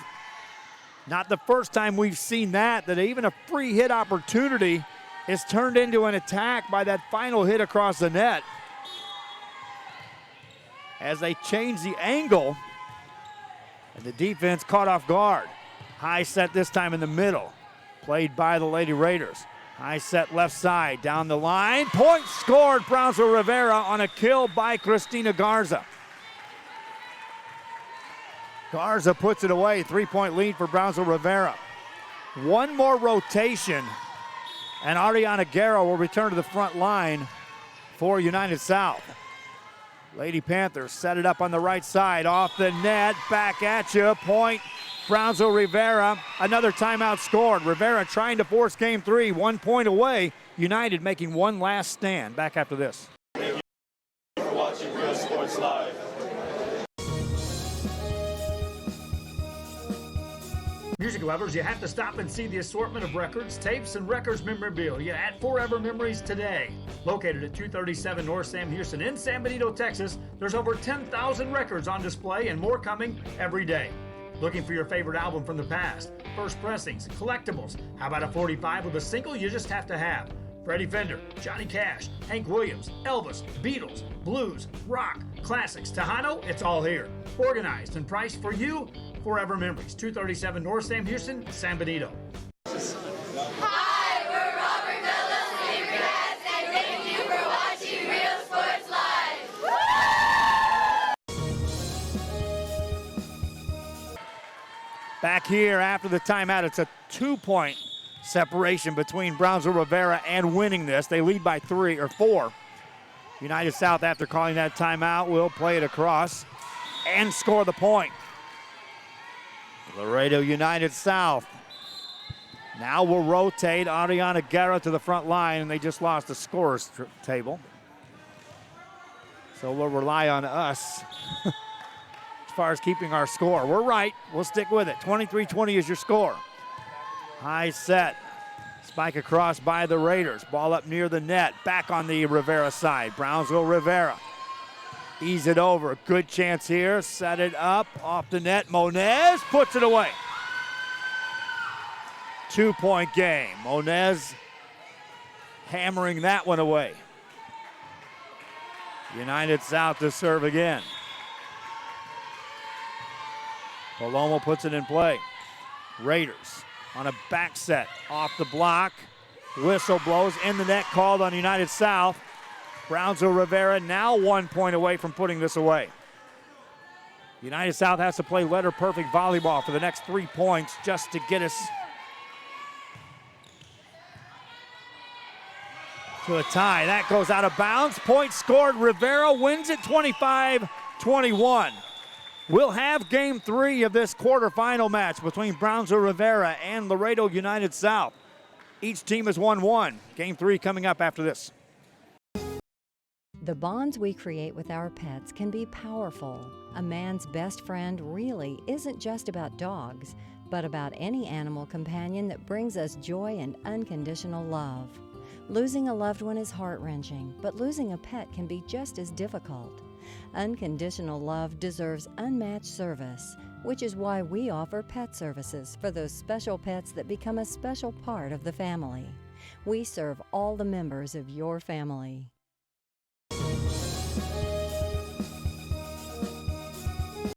Not the first time we've seen that even a free hit opportunity is turned into an attack by that final hit across the net. As they change the angle, and the defense caught off guard. High set this time in the middle. Played by the Lady Raiders. High set left side, down the line. Point scored, Brownsville Rivera on a kill by Christina Garza. Garza puts it away, 3-point lead for Brownsville Rivera. One more rotation, and Ariana Guerra will return to the front line for United South. Lady Panthers set it up on the right side, off the net, back at you, point, Brownsville Rivera. Another timeout scored. Rivera trying to force game 3, 1 point away. United making one last stand. Back after this. Thank you for watching Real Sports Live. Music lovers, you have to stop and see the assortment of records, tapes, and records memorabilia at Forever Memories today. Located at 237 North Sam Houston in San Benito, Texas, there's over 10,000 records on display and more coming every day. Looking for your favorite album from the past, first pressings, collectibles. How about a 45 with a single you just have to have? Freddie Fender, Johnny Cash, Hank Williams, Elvis, Beatles, blues, rock, classics, Tejano, it's all here. Organized and priced for you. Forever Memories, 237 North Sam Houston, San Benito. Hi, we're Robert Bella's favorite cats, and thank you for watching Real Sports Live. Back here after the timeout, it's a 2-point separation between Brownsville Rivera and winning this. They lead by 3 or 4. United South, after calling that timeout, will play it across and score the point. Laredo United South now will rotate Ariana Guerra to the front line, and they just lost the scorers table. So we'll rely on us as far as keeping our score. We're right. We'll stick with it. 23-20 is your score. High set. Spike across by the Raiders. Ball up near the net. Back on the Rivera side. Brownsville Rivera. Ease it over. Good chance here. Set it up. Off the net. Monez puts it away. 2-point game. Monez hammering that one away. United South to serve again. Palomo puts it in play. Raiders on a back set. Off the block. Whistle blows. In the net called on United South. Brownsville Rivera now 1 point away from putting this away. United South has to play letter perfect volleyball for the next 3 points just to get us to a tie. That goes out of bounds. Point scored. Rivera wins it 25-21. We'll have game 3 of this quarterfinal match between Brownsville Rivera and Laredo United South. Each team has won 1. Game 3 coming up after this. The bonds we create with our pets can be powerful. A man's best friend really isn't just about dogs, but about any animal companion that brings us joy and unconditional love. Losing a loved one is heart-wrenching, but losing a pet can be just as difficult. Unconditional love deserves unmatched service, which is why we offer pet services for those special pets that become a special part of the family. We serve all the members of your family.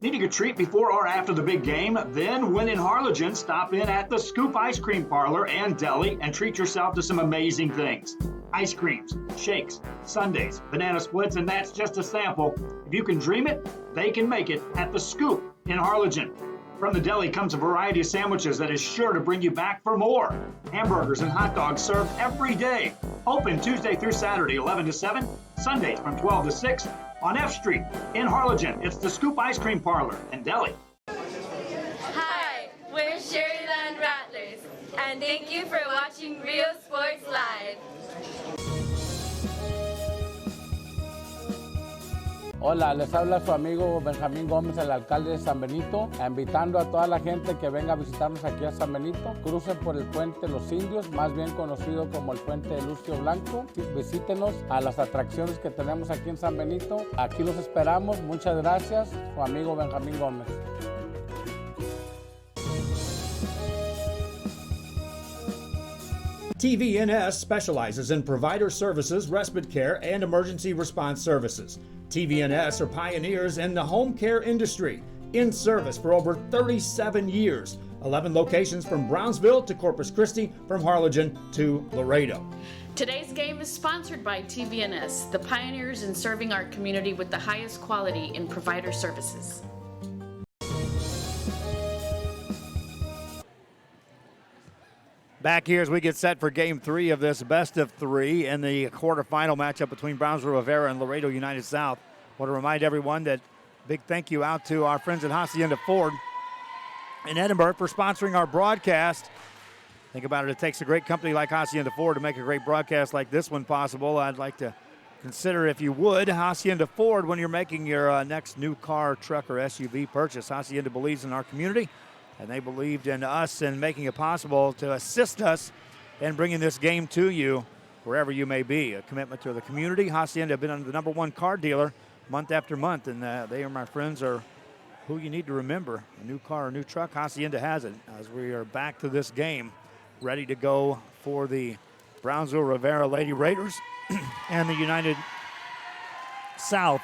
Needing a treat before or after the big game? Then, when in Harlingen, stop in at the Scoop Ice Cream Parlor and Deli and treat yourself to some amazing things. Ice creams, shakes, sundaes, banana splits, and that's just a sample. If you can dream it, they can make it at the Scoop in Harlingen. From the deli comes a variety of sandwiches that is sure to bring you back for more. Hamburgers and hot dogs served every day. Open Tuesday through Saturday, 11 to 7, Sundays from 12 to 6. On F Street in Harlingen, it's the Scoop Ice Cream Parlor and Deli. Hi, we're Sherryland Rattlers, and thank you for watching Real Sports Live. Hola, les habla su amigo Benjamín Gómez, el alcalde de San Benito, invitando a toda la gente que venga a visitarnos aquí a San Benito. Crucen por el puente Los Indios, más bien conocido como el puente de Lucio Blanco. Visítenos a las atracciones que tenemos aquí en San Benito. Aquí los esperamos. Muchas gracias. Su amigo Benjamín Gómez. TVNS specializes in provider services, respite care, and emergency response services. TVNS are pioneers in the home care industry, in service for over 37 years. 11 locations from Brownsville to Corpus Christi, from Harlingen to Laredo. Today's game is sponsored by TVNS, the pioneers in serving our community with the highest quality in provider services. Back here as we get set for game 3 of this best of 3 in the quarterfinal matchup between Brownsville Rivera and Laredo United South. I want to remind everyone that big thank you out to our friends at Hacienda Ford in Edinburgh for sponsoring our broadcast. Think about it, it takes a great company like Hacienda Ford to make a great broadcast like this one possible. I'd like to consider, if you would, Hacienda Ford when you're making your next new car, truck, or SUV purchase. Hacienda believes in our community, and they believed in us and making it possible to assist us in bringing this game to you wherever you may be. A commitment to the community. Hacienda have been the #1 car dealer month after month, and they are, my friends, are who you need to remember. A new car, a new truck, Hacienda has it. As we are back to this game, ready to go for the Brownsville Rivera Lady Raiders and the United South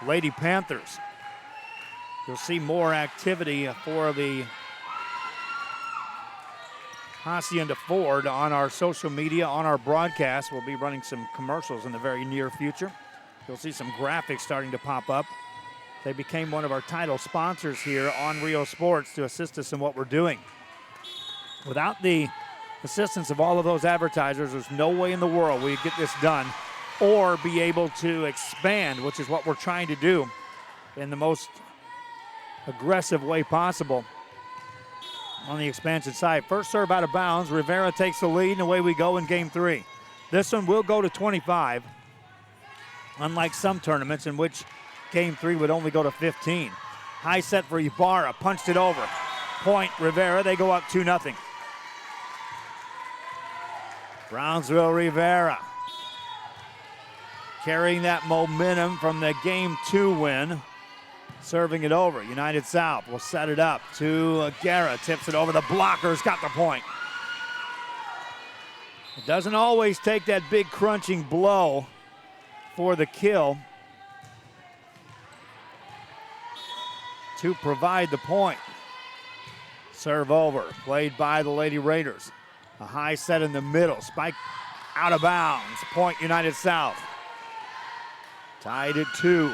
Lady Panthers. You'll see more activity for the Hacienda Ford on our social media, on our broadcast. We'll be running some commercials in the very near future. You'll see some graphics starting to pop up. They became one of our title sponsors here on Rio Sports to assist us in what we're doing. Without the assistance of all of those advertisers, there's no way in the world we'd get this done or be able to expand, which is what we're trying to do in the most aggressive way possible on the expansion side. First serve out of bounds. Rivera takes the lead, and away we go in game 3. This one will go to 25, unlike some tournaments in which game 3 would only go to 15. High set for Ibarra, punched it over. Point Rivera, they go up 2-0. Brownsville Rivera carrying that momentum from the game 2 win. Serving it over. United South will set it up to Guerra. Tips it over. The blocker's got the point. It doesn't always take that big crunching blow for the kill to provide the point. Serve over. Played by the Lady Raiders. A high set in the middle. Spike out of bounds. Point United South. Tied at 2.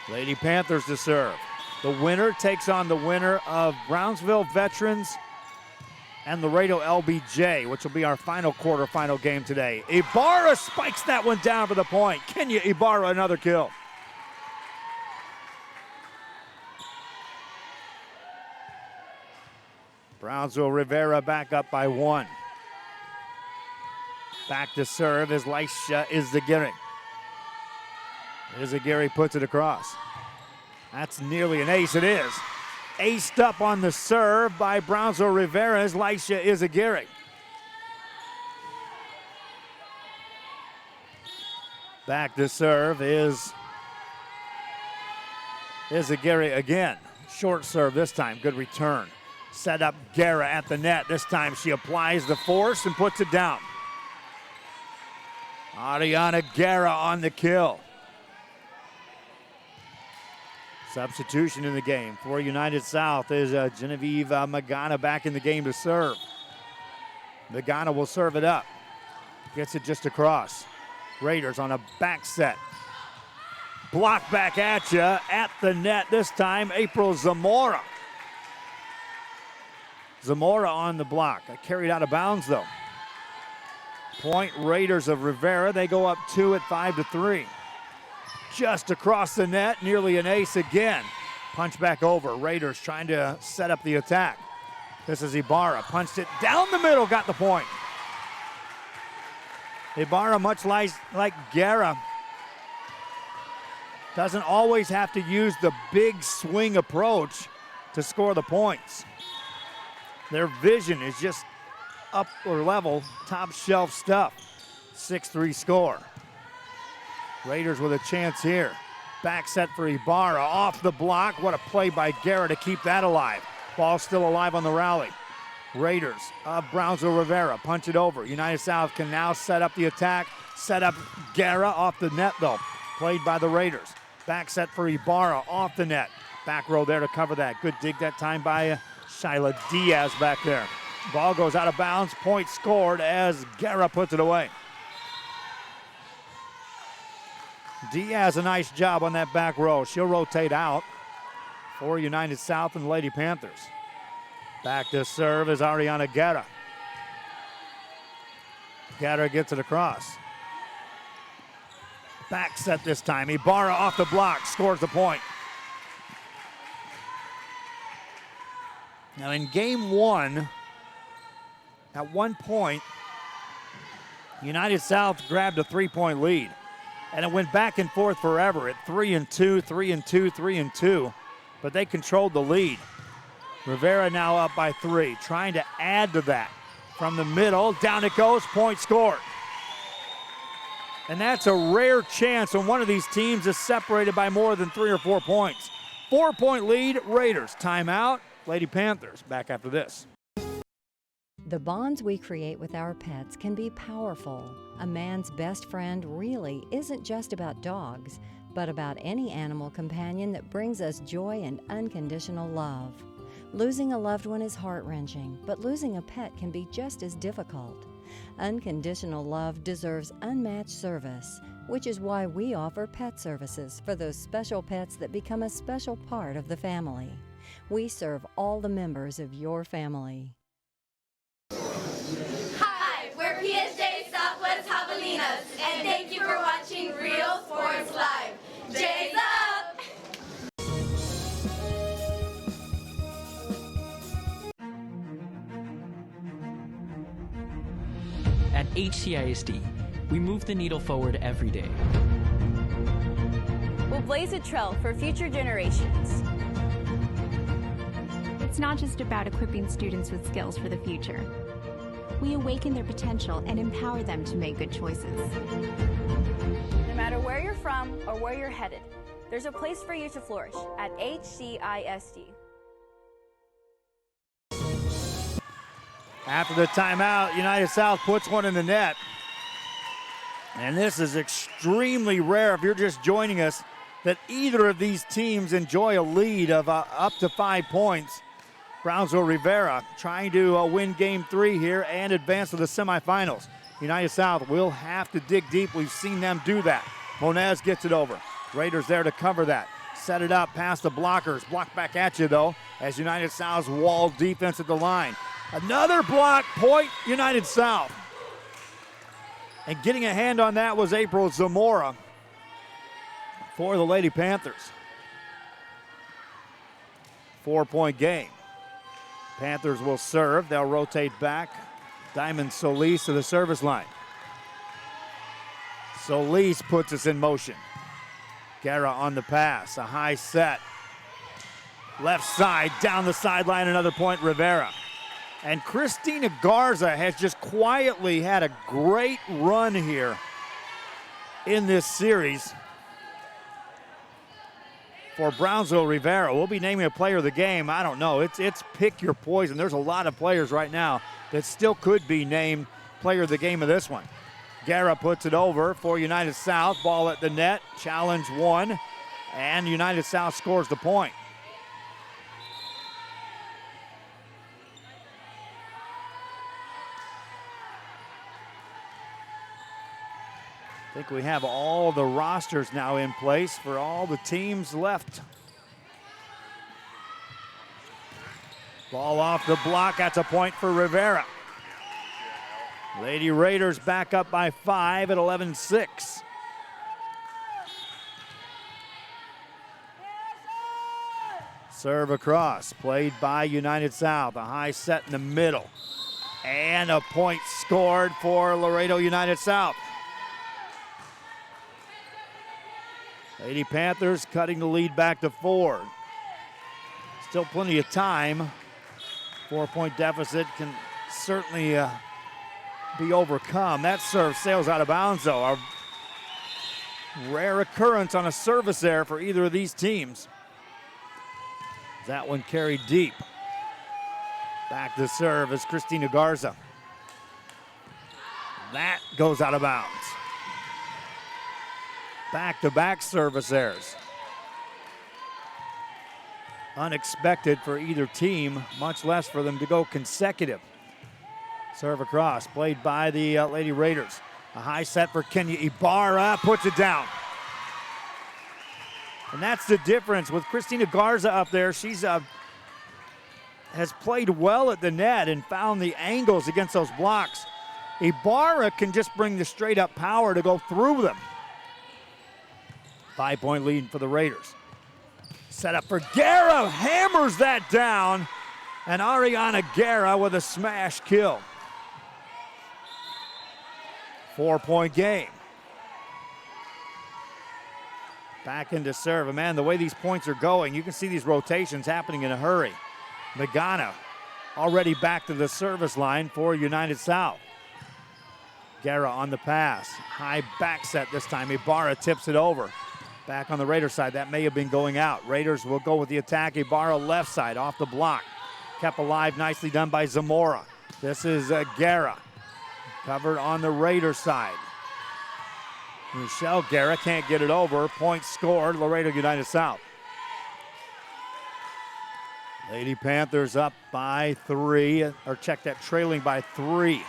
Lady Panthers to serve. The winner takes on the winner of Brownsville Veterans and Laredo LBJ, which will be our final quarterfinal game today. Ibarra spikes that one down for the point. Kenya Ibarra, another kill. Brownsville Rivera back up by 1. Back to serve is Laisha Izaguirre. Izaguirre puts it across. That's nearly an ace. It is. Aced up on the serve by Brownsville Rivera is Laisha Izaguirre. Back to serve is Izaguirre again. Short serve this time. Good return. Set up Guerra at the net. This time she applies the force and puts it down. Ariana Guerra on the kill. Substitution in the game for United South is Genevieve Magana back in the game to serve. Magana will serve it up. Gets it just across. Raiders on a back set. Block back at you at the net. This time, April Zamora. Zamora on the block. Carried out of bounds, though. Point Raiders of Rivera. They go up 2 at 5-3. Just across the net, nearly an ace again. Punch back over. Raiders trying to set up the attack. This is Ibarra. Punched it down the middle, got the point. Ibarra, much like Guerra, doesn't always have to use the big swing approach to score the points. Their vision is just upper level, top shelf stuff. 6-3 score. Raiders with a chance here. Back set for Ibarra, off the block. What a play by Guerra to keep that alive. Ball still alive on the rally. Raiders of Brownsville Rivera punch it over. United South can now set up the attack. Set up Guerra off the net though. Played by the Raiders. Back set for Ibarra off the net. Back row there to cover that. Good dig that time by Shyla Diaz back there. Ball goes out of bounds. Point scored as Guerra puts it away. Diaz, a nice job on that back row. She'll rotate out for United South and the Lady Panthers. Back to serve is Ariana Guerra. Guerra gets it across. Back set this time. Ibarra off the block, scores the point. Now in game one, at one point, United South grabbed a 3-point lead. And it went back and forth forever at 3-2, 3-2, 3-2. But they controlled the lead. Rivera now up by 3, trying to add to that. From the middle, down it goes, point scored. And that's a rare chance when one of these teams is separated by more than 3 or 4 points. 4-point lead, Raiders. Timeout, Lady Panthers. Back after this. The bonds we create with our pets can be powerful. A man's best friend really isn't just about dogs, but about any animal companion that brings us joy and unconditional love. Losing a loved one is heart-wrenching, but losing a pet can be just as difficult. Unconditional love deserves unmatched service, which is why we offer pet services for those special pets that become a special part of the family. We serve all the members of your family. Hi, we're PSJ Southwest Javelinas, and thank you for watching Real Sports Live. J's up! At HCISD, we move the needle forward every day. We'll blaze a trail for future generations. It's not just about equipping students with skills for the future. We awaken their potential and empower them to make good choices. No matter where you're from or where you're headed, there's a place for you to flourish at HCISD. After the timeout, United South puts one in the net. And this is extremely rare if you're just joining us, that either of these teams enjoy a lead of up to 5 points. Brownsville Rivera trying to win game 3 here and advance to the semifinals. United South will have to dig deep. We've seen them do that. Monez gets it over. Raiders there to cover that. Set it up past the blockers. Block back at you, though, as United South's wall defense at the line. Another block, point United South. And getting a hand on that was April Zamora for the Lady Panthers. 4-point game. Panthers will serve. They'll rotate back. Diamond Solis to the service line. Solis puts us in motion. Guerra on the pass. A high set. Left side, down the sideline, another point, Rivera. And Christina Garza has just quietly had a great run here in this series for Brownsville Rivera. We'll be naming a player of the game. I don't know. It's pick your poison. There's a lot of players right now that still could be named player of the game of this one. Guerra puts it over for United South. Ball at the net. Challenge won And United South scores the point. I think we have all the rosters now in place for all the teams left. Ball off the block. That's a point for Rivera. Lady Raiders back up by 5 at 11-6. Serve across, played by United South. A high set in the middle. And a point scored for Laredo United South. Lady Panthers cutting the lead back to 4. Still plenty of time. 4-point deficit can certainly be overcome. That serve sails out of bounds, though. A rare occurrence on a service there for either of these teams. That one carried deep. Back to serve is Christina Garza. That goes out of bounds. Back-to-back service errors. Unexpected for either team, much less for them to go consecutive. Serve across, played by the Lady Raiders. A high set for Kenya Ibarra, puts it down. And that's the difference with Christina Garza up there. She's has played well at the net and found the angles against those blocks. Ibarra can just bring the straight up power to go through them. 5-point lead for the Raiders. Set up for Guerra, hammers that down. And Ariana Guerra with a smash kill. 4-point game. Back into serve. And man, the way these points are going, you can see these rotations happening in a hurry. Magana already back to the service line for United South. Guerra on the pass. High back set this time. Ibarra tips it over. Back on the Raiders side, that may have been going out. Raiders will go with the attack. Ibarra left side off the block. Kept alive, nicely done by Zamora. This is Guerra. Covered on the Raiders side. Michelle Guerra can't get it over. Point scored, Laredo United South. Lady Panthers up by 3, or check that, trailing by 3.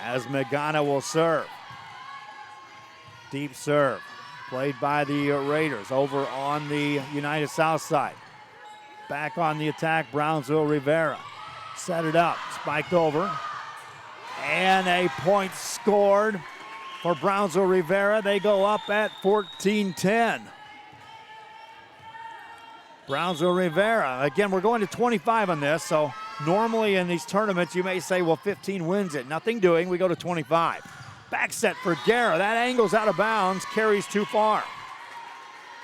As Magana will serve. Deep serve, played by the Raiders over on the United South side. Back on the attack, Brownsville Rivera. Set it up, spiked over. And a point scored for Brownsville Rivera. They go up at 14-10. Brownsville Rivera. Again, we're going to 25 on this, so normally in these tournaments you may say, well, 15 wins it. Nothing doing, we go to 25. Back set for Guerra. That angle's out of bounds, carries too far.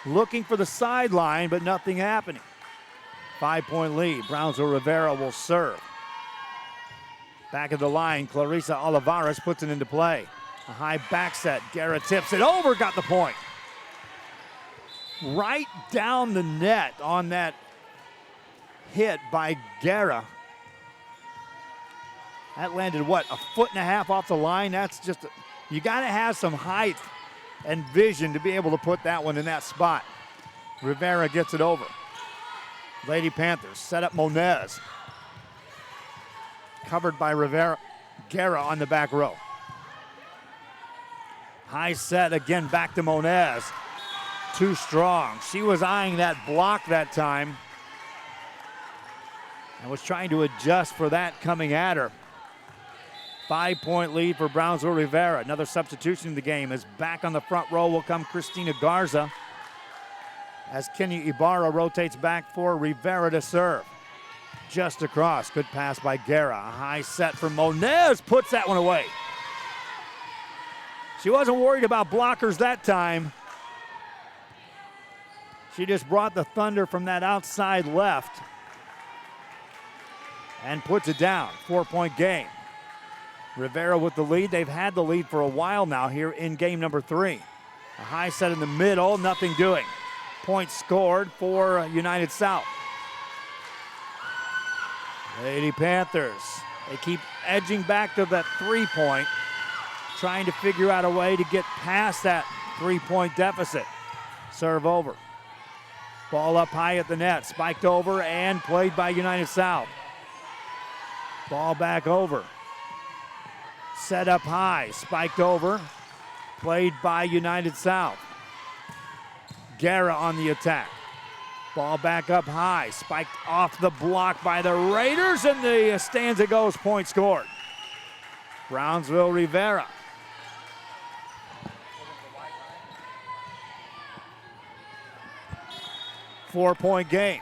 Looking for the sideline, but nothing happening. 5-point lead. Brownsville Rivera will serve. Back of the line, Clarissa Olivares puts it into play. A high back set. Guerra tips it over, got the point. Right down the net on that hit by Guerra. That landed, what, a foot and a half off the line? That's just, you got to have some height and vision to be able to put that one in that spot. Rivera gets it over. Lady Panthers set up Monez. Covered by Rivera. Guerra on the back row. High set again, back to Monez. Too strong. She was eyeing that block that time and was trying to adjust for that coming at her. 5-point lead for Brownsville Rivera. Another substitution in the game as back on the front row will come Christina Garza as Kenya Ibarra rotates back for Rivera to serve. Just across, good pass by Guerra. A high set for Monez, puts that one away. She wasn't worried about blockers that time. She just brought the thunder from that outside left and puts it down. 4-point game. Rivera with the lead. They've had the lead for a while now here in game number 3. A high set in the middle, nothing doing. Point scored for United South. Lady Panthers, they keep edging back to that 3-point, trying to figure out a way to get past that 3-point deficit. Serve over. Ball up high at the net. Spiked over and played by United South. Ball back over. Set up high. Spiked over. Played by United South. Guerra on the attack. Ball back up high. Spiked off the block by the Raiders, and the stanza goes. Point scored. Brownsville Rivera. Four-point game.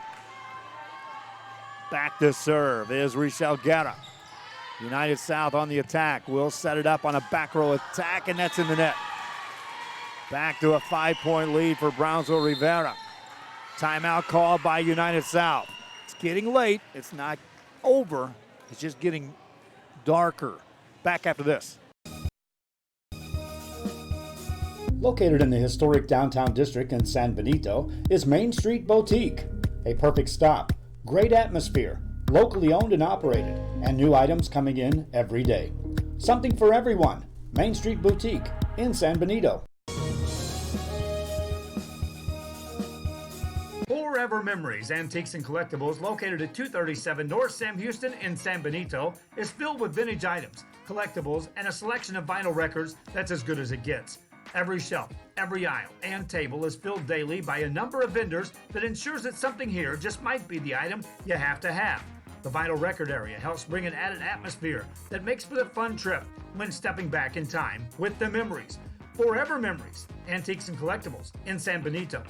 Back to serve is Richelle Guerra. United South on the attack. Will set it up on a back row attack, and that's in the net. Back to a 5-point lead for Brownsville Rivera. Timeout called by United South. It's getting late. It's not over. It's just getting darker. Back after this. Located in the historic downtown district in San Benito is Main Street Boutique. A perfect stop, great atmosphere, locally owned and operated, and new items coming in every day. Something for everyone. Main Street Boutique in San Benito. Forever Memories, Antiques and Collectibles, located at 237 North Sam Houston in San Benito, is filled with vintage items, collectibles, and a selection of vinyl records that's as good as it gets. Every shelf, every aisle, and table is filled daily by a number of vendors that ensures that something here just might be the item you have to have. The vinyl record area helps bring an added atmosphere that makes for a fun trip when stepping back in time with the memories. Forever Memories, Antiques and Collectibles in San Benito.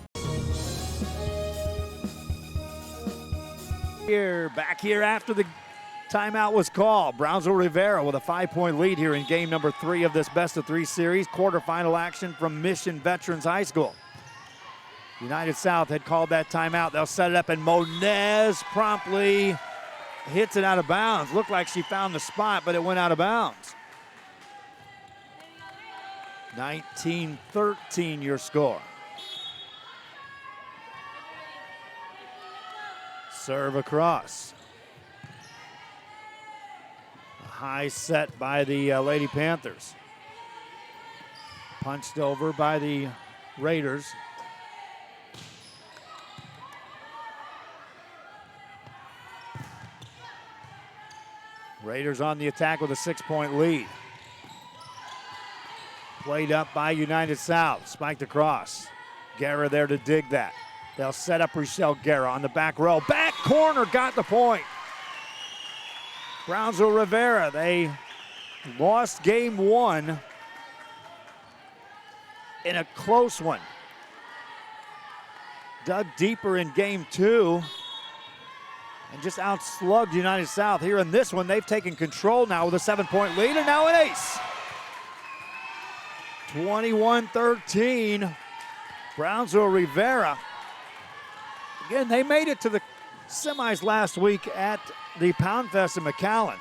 Back here after the timeout was called. Brownsville Rivera with a 5-point lead here in game number 3 of this best-of-3 series. Quarterfinal action from Mission Veterans High School. United South had called that timeout. They'll set it up, and Monez promptly hits it out of bounds. Looked like she found the spot, but it went out of bounds. 19-13 your score. Serve across. A high set by the Lady Panthers. Punched over by the Raiders. Raiders on the attack with a 6-point lead. Played up by United South. Spiked across. Guerra there to dig that. They'll set up Richelle Guerra on the back row. Back corner, got the point. Brownsville Rivera, they lost game 1 in a close one. Dug deeper in game 2 and just outslugged United South. Here in this one, they've taken control now with a 7-point lead, and now an ace. 21-13, Brownsville Rivera. Again, they made it to the semis last week at the Pound Fest in McAllen.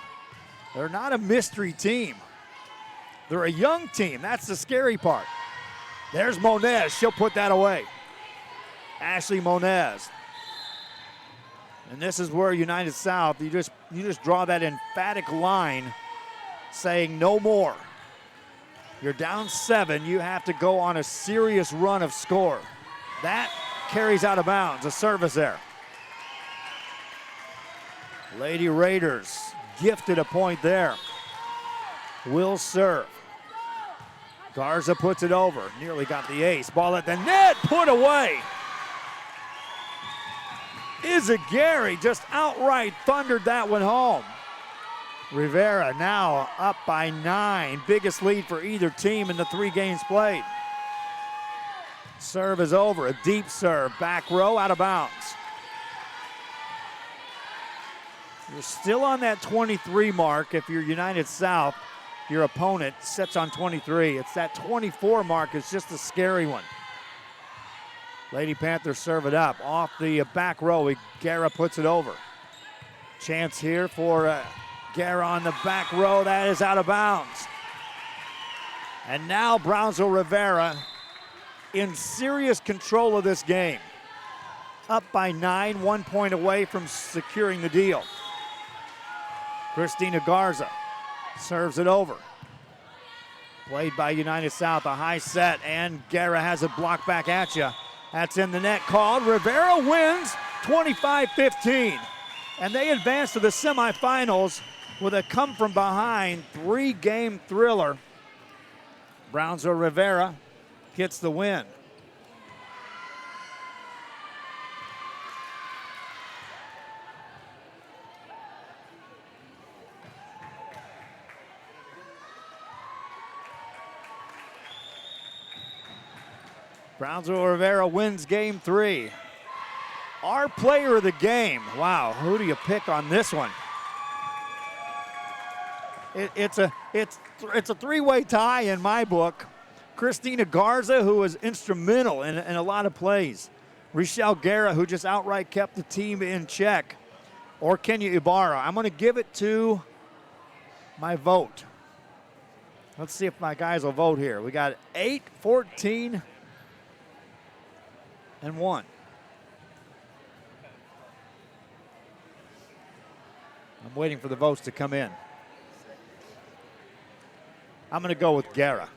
They're not a mystery team. They're a young team. That's the scary part. There's Monez. She'll put that away. Ashley Monez. And this is where United South, you just draw that emphatic line saying no more. You're down 7. You have to go on a serious run of score. That carries out of bounds. A service there. Lady Raiders gifted a point there. Will serve. Garza puts it over. Nearly got the ace. Ball at the net. Put away. Izagari just outright thundered that one home. Rivera now up by 9. Biggest lead for either team in the 3 games played. Serve is over. A deep serve. Back row, out of bounds. You're still on that 23 mark. If you're United South, your opponent sits on 23. It's that 24 mark is just a scary one. Lady Panthers serve it up. Off the back row, Guerra puts it over. Chance here for Guerra on the back row. That is out of bounds. And now Brownsville Rivera in serious control of this game. Up by 9, 1 point away from securing the deal. Christina Garza serves it over. Played by United South, a high set, and Guerra has it blocked back at you. That's in the net called. Rivera wins 25-15. And they advance to the semifinals with a come-from-behind 3-game thriller. Brownsville Rivera gets the win. Brownsville Rivera wins game 3. Our player of the game. Wow, who do you pick on this one? It's a 3-way tie in my book. Christina Garza, who was instrumental in a lot of plays. Rochelle Guerra, who just outright kept the team in check. Or Kenya Ibarra. I'm going to give it to my vote. Let's see if my guys will vote here. We got 8, 14, and 1. I'm waiting for the votes to come in. I'm going to go with Guerra.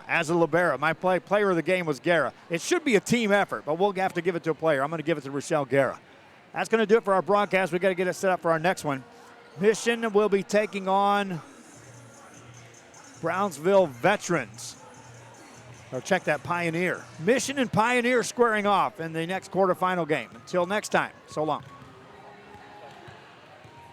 As a libero. My player of the game was Guerra. It should be a team effort, but we'll have to give it to a player. I'm going to give it to Rochelle Guerra. That's going to do it for our broadcast. We've got to get it set up for our next one. Mission will be taking on Brownsville Veterans. Or check that, Pioneer. Mission and Pioneer squaring off in the next quarterfinal game. Until next time, so long.